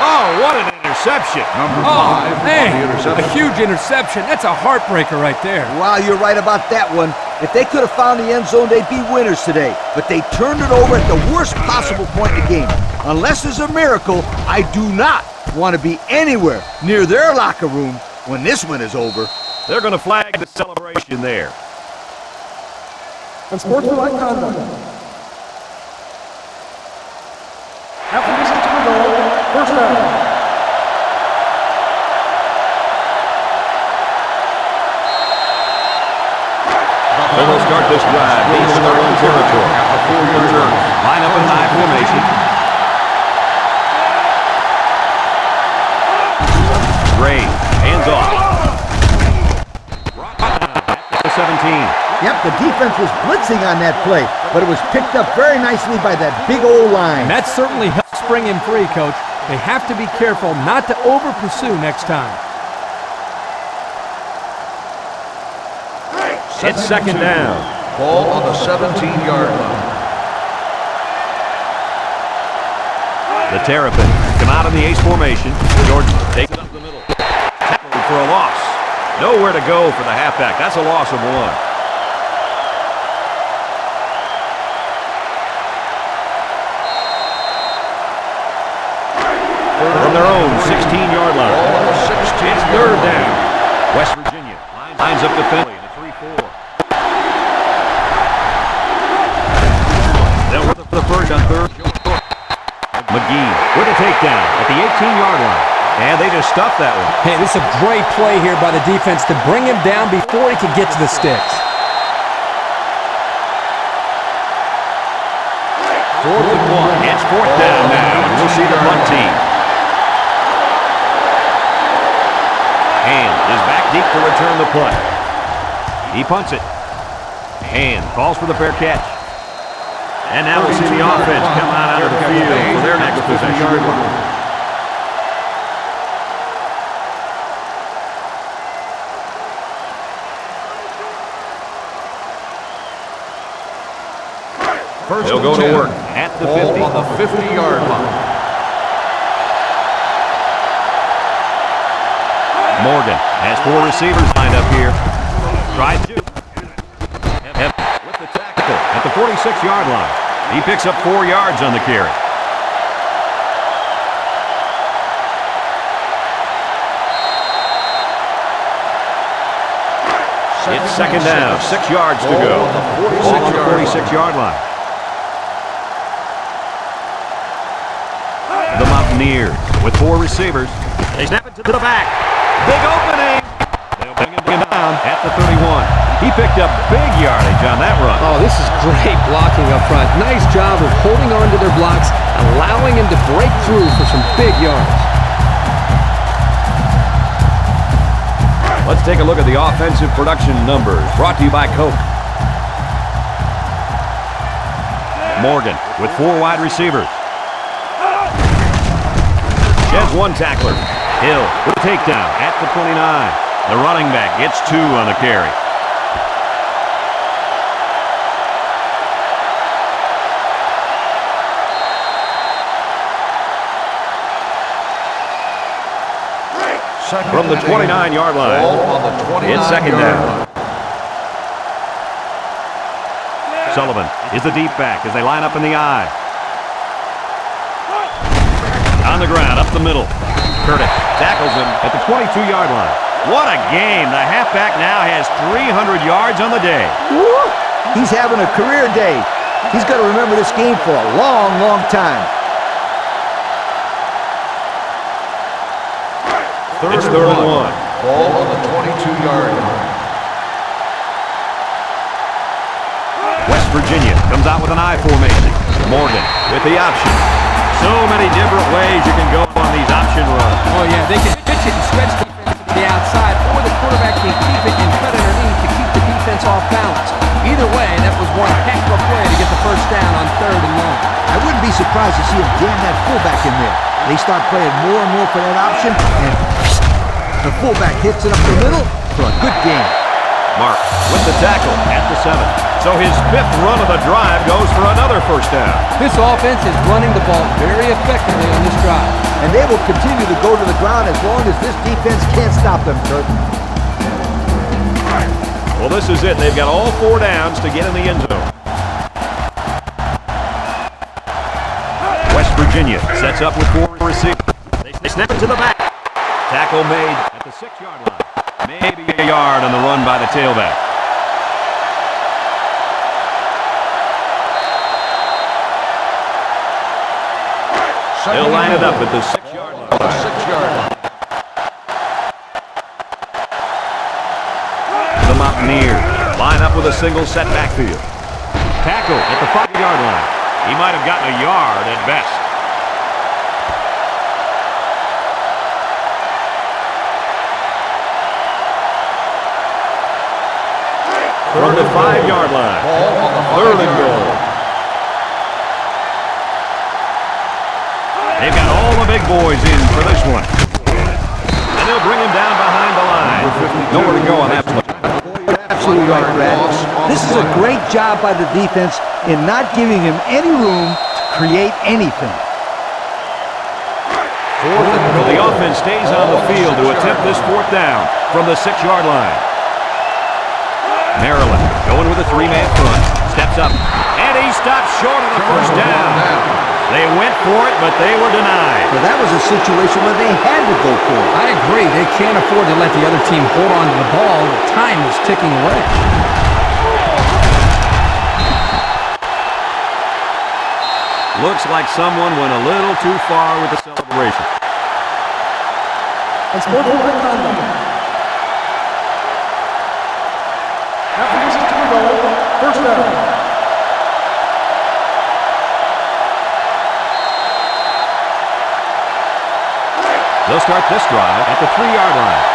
Oh, what an interception. Number 5 Oh, on the man, interception. a huge interception. That's a heartbreaker right there. Wow, you're right about that one. If they could have found the end zone, they'd be winners today. But they turned it over at the worst possible point in the game. Unless there's a miracle, I do not want to be anywhere near their locker room when this one is over. They're going to flag the celebration there. Unsportsmanlike conduct. After this is to goal, 1st down. They will start this drive deep in their own territory. Line up in high formation. Gray, hands off. At the 17. Yep, the defense was blitzing on that play, but it was picked up very nicely by that big old line. And that certainly helps spring him free, Coach. They have to be careful not to over-pursue next time. It's 2nd down. Ball on the 17-yard line. The Terrapins come out in the ace formation. Jordan takes it up the middle. Tackled for a loss. Nowhere to go for the halfback. That's a loss of 1. From their own 16-yard line. Ball on the 16th It's 3rd down. West Virginia lines up defensively in a 3-4. They'll run for the first on 3rd. McGee with a takedown at the 18-yard line. And they just stuffed that one. Hey, this is a great play here by the defense to bring him down before he could get to the sticks. 4th and 1. It's 4th down now. And we'll see the punt team. Hand is back deep to return the punt. He punts it. Hand calls for the fair catch. And now we'll see the offense come out of the field for their next possession. They'll go to work at the 50. Ball on the 50-yard line. Morgan has 4 receivers lined up here. Tries to with the tackle at the 46-yard line. He picks up 4 yards on the carry. It's 2nd down, 6 yards to go. Ball on the 46-yard line. The Mountaineers with 4 receivers. They snap it to the back. Big opening. They'll bring him down at the 31. He picked up big yardage on that run. Oh, this is great blocking up front. Nice job of holding on to their blocks, allowing him to break through for some big yards. Let's take a look at the offensive production numbers, brought to you by Coke. Morgan with 4 wide receivers. Sheds 1 tackler. Hill with a takedown at the 29. The running back gets 2 on the carry. From the 29-yard line, it's second down. Sullivan is the deep back as they line up in the I. On the ground, up the middle. Curtis tackles him at the 22-yard line. What a game. The halfback now has 300 yards on the day. Woo! He's having a career day. He's going to remember this game for a long, long time. It's 3rd and 1. Ball on the 22-yard line. West Virginia comes out with an I formation. Morgan with the option. So many different ways you can go on these option runs. Oh, yeah, they can pitch it and stretch defense to the outside, or the quarterback can keep it and cut underneath to keep the defense off balance. Either way, that was one heck of a play to get the first down on 3rd and long. I wouldn't be surprised to see him jam that fullback in there. They start playing more and more for that option, and the fullback hits it up the middle for a good game. Mark with the tackle at the 7. So his 5th run of the drive goes for another first down. This offense is running the ball very effectively on this drive. And they will continue to go to the ground as long as this defense can't stop them, Kurt. Well, this is it. They've got all 4 downs to get in the end zone. West Virginia sets up with 4 receivers. They snap it to the back. Tackle made at the 6-yard line. Maybe a yard on the run by the tailback. They'll line it up at the 6-yard line. The Mountaineers line up with a single set backfield. Tackle at the 5-yard line. He might have gotten a yard at best. From the 5-yard line, 3rd and goal. They've got all the big boys in for this one. And they'll bring him down behind the line. Nowhere to go on that play. Absolutely right, Brad. This is a great job by the defense in not giving him any room to create anything. The offense stays on the field to attempt this 4th down from the 6-yard line. Maryland going with a 3-man front. Steps up, and he stops short of the first down. They went for it, but they were denied. So that was a situation where they had to go for it. I agree. They can't afford to let the other team hold on to the ball. The time is ticking away. Looks like someone went a little too far with the celebration. And sportsmanlike conduct. After this is to the goal, first down. They'll start this drive at the 3-yard line.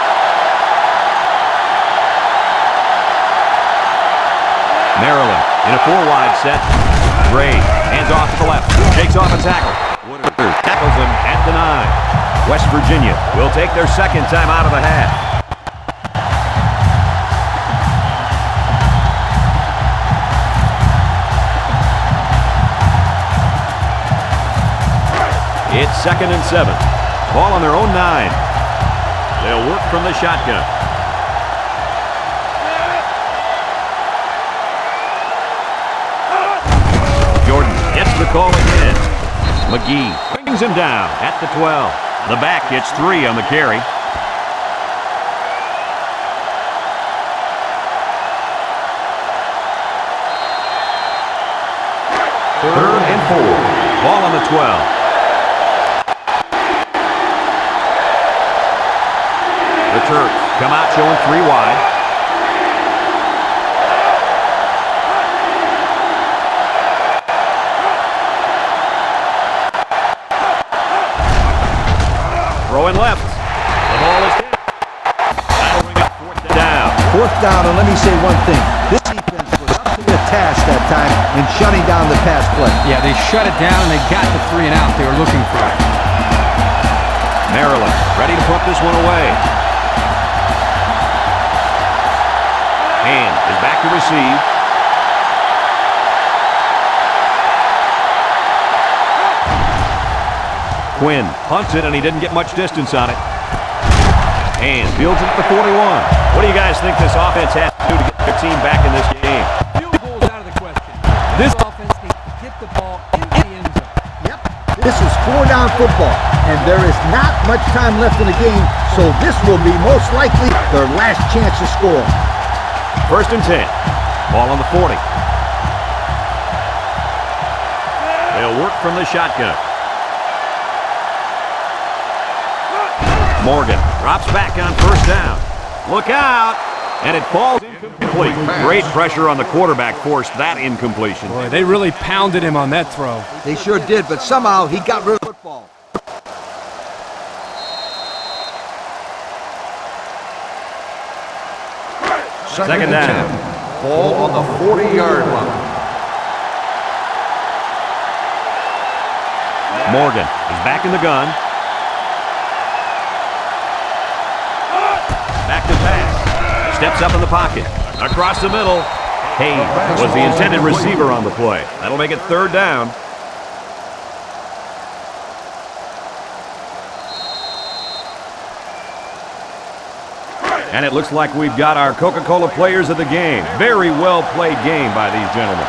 Maryland in a 4-wide set. Gray hands off to the left. Shakes off a tackle. Woodard tackles him at the 9. West Virginia will take their 2nd time out of the half. It's 2nd and 7. Ball on their own 9. They'll work from the shotgun. Jordan gets the call again. McGee brings him down at the 12. The back gets 3 on the carry. Third and 4. Ball on the 12. The Terps come out showing 3 wide. Throwing left. The ball is hit. That'll bring up 4th down, and let me say one thing. This defense was up to the task that time in shutting down the pass play. Yeah, they shut it down, and they got the 3 and out they were looking for. Maryland ready to put this one away. Hand is back to receive. Quinn punts it, and he didn't get much distance on it. And fields it at the 41. What do you guys think this offense has to do to get their team back in this game? Field goal is out of the question. This offense needs to get the ball into the end zone. Yep. This is 4-down football, and there is not much time left in the game, so this will be most likely their last chance to score. 1st and 10. Ball on the 40. They'll work from the shotgun. Morgan drops back on 1st down. Look out! And it falls incomplete. Great pressure on the quarterback forced that incompletion. Boy, they really pounded him on that throw. They sure did, but somehow he got rid of the football. Second down. Ball on the 40-yard line. Morgan is back in the gun. Back to pass. Steps up in the pocket. Across the middle. Hayes was the intended receiver on the play. That'll make it 3rd down. And it looks like we've got our Coca-Cola players of the game. Very well played game by these gentlemen.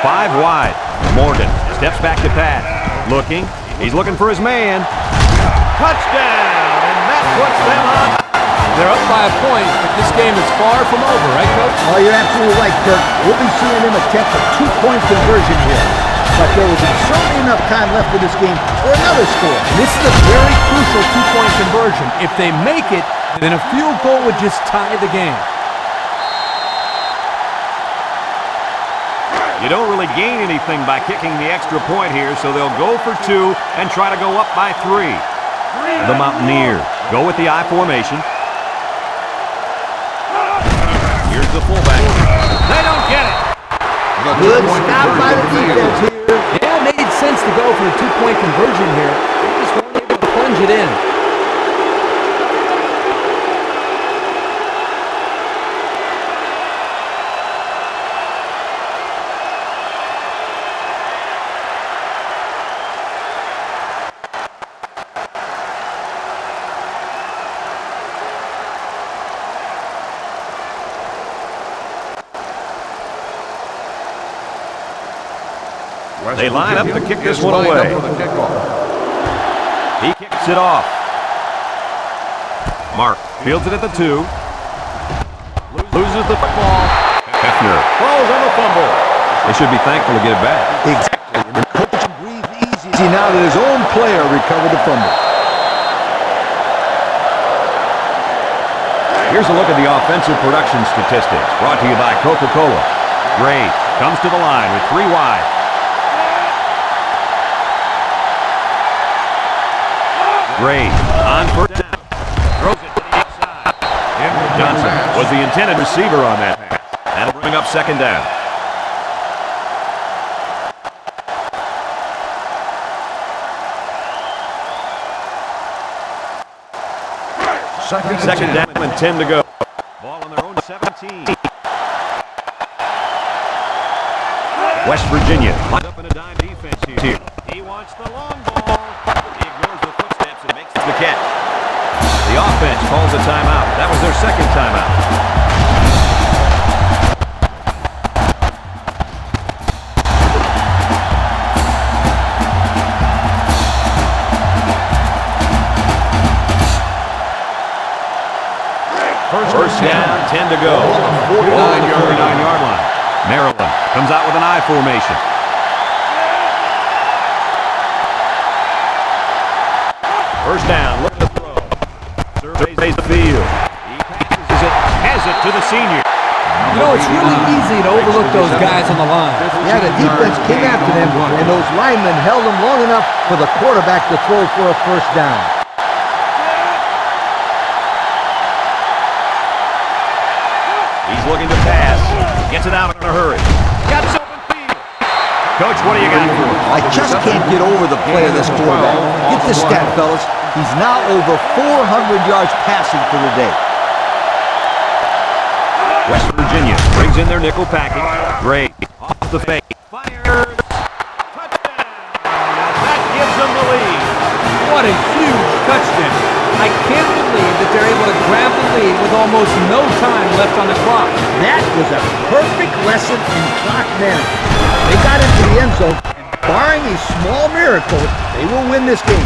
5 wide. Morgan steps back to pass. Looking. He's looking for his man. Touchdown! And that puts them on. They're up by a point, but this game is far from over, right, Coach? Oh, you're absolutely right, Kirk. We'll be seeing them attempt a 2-point conversion here. But there will be certainly enough time left in this game for another score. And this is a very crucial 2-point conversion. If they make it, then a field goal would just tie the game. You don't really gain anything by kicking the extra point here, so they'll go for 2 and try to go up by 3. The Mountaineers go with the I formation. Here's the fullback. They don't get it. Good stop by the defense here. Yeah, it made sense to go for the 2-point conversion here. They just weren't able to plunge it in. They line up to kick this one away. He kicks it off. Mark fields it at the 2. Loses the football. Hefner falls on the fumble. They should be thankful to get it back. Exactly. And the coach can breathe easy now that his own player recovered the fumble. Here's a look at the offensive production statistics brought to you by Coca-Cola. Gray comes to the line with 3 wide. Gray on 1st down. Throws it to the inside. Johnson was the intended receiver on that pass. That'll bring up 2nd down. Second down and 10 to go. Ball on their own 17. West Virginia lines up in a dime defense here. He wants the long ball. He ignores the footsteps and makes the catch. The offense calls a timeout. That was their 2nd timeout. First down, 10 to go. 49-yard line. Maryland comes out with an I formation. First down, look at the throw. Surveys the field. He passes it, has it to the senior. You know, it's really easy to overlook those guys on the line. Yeah, the defense came after them, and those linemen held them long enough for the quarterback to throw for a 1st down. looking to pass. Gets it out in a hurry. Got his open field. Coach, what do you got for him? I just can't get over the play of this quarterback. Get this stat, fellas. He's now over 400 yards passing for the day. West Virginia brings in their nickel package. Gray off the fake. Fires. Touchdown. That gives them the lead. What a huge touchdown. I can't believe that they're able to grab the lead with almost no time left on the clock. That was a perfect lesson in clock management. They got into the end zone, and barring a small miracle, they will win this game.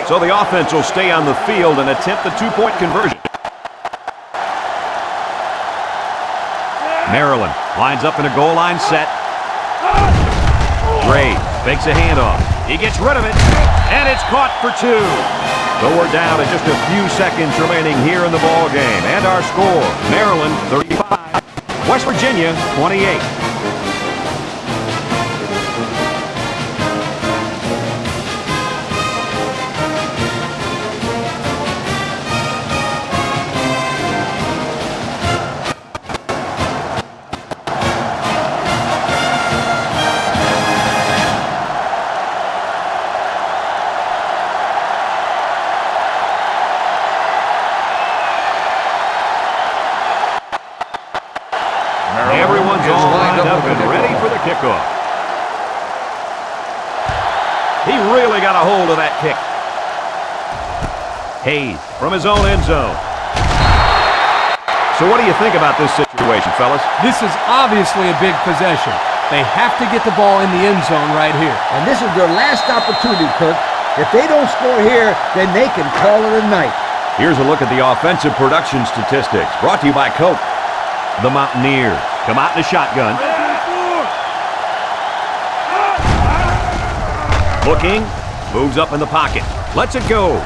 So the offense will stay on the field and attempt the two-point conversion. Maryland lines up in a goal line set. Gray fakes a handoff. He gets rid of it, and it's caught for two. So we're down to just a few seconds remaining here in the ball game. And our score, Maryland 35, West Virginia 28. Everyone's all lined up and ready for the kickoff. He really got a hold of that kick. Hayes from his own end zone. So what do you think about this situation, fellas? This is obviously a big possession. They have to get the ball in the end zone right here. And this is their last opportunity, Kirk. If they don't score here, then they can call it a night. Here's a look at the offensive production statistics, brought to you by Coke. The Mountaineers come out in the shotgun. Looking, moves up in the pocket, lets it go.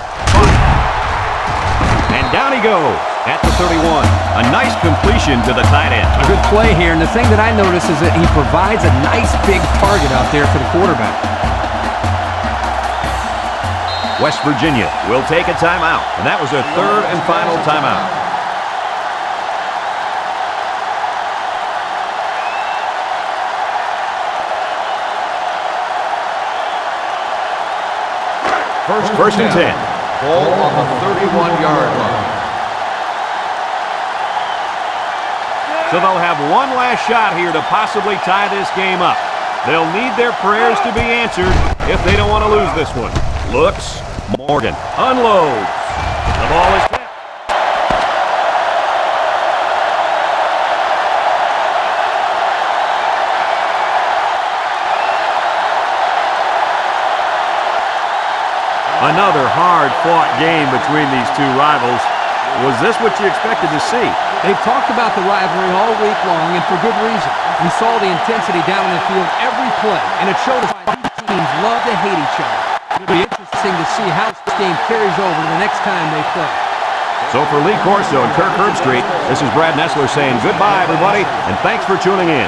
And down he goes at the 31. A nice completion to the tight end. A good play here, and the thing that I notice is that he provides a nice big target out there for the quarterback. West Virginia will take a timeout, and that was their third and final timeout. First and 10. Ball on the 31-yard line. So they'll have one last shot here to possibly tie this game up. They'll need their prayers to be answered if they don't want to lose this one. Looks, Morgan unloads. The ball is tipped. Another hard-fought game between these two rivals. Was this what you expected to see? They've talked about the rivalry all week long, and for good reason. We saw the intensity down in the field every play, and it showed us why these teams love to hate each other. It'll be interesting to see how this game carries over the next time they play. So for Lee Corso and Kirk Herbstreit, this is Brad Nessler saying goodbye, everybody, and thanks for tuning in.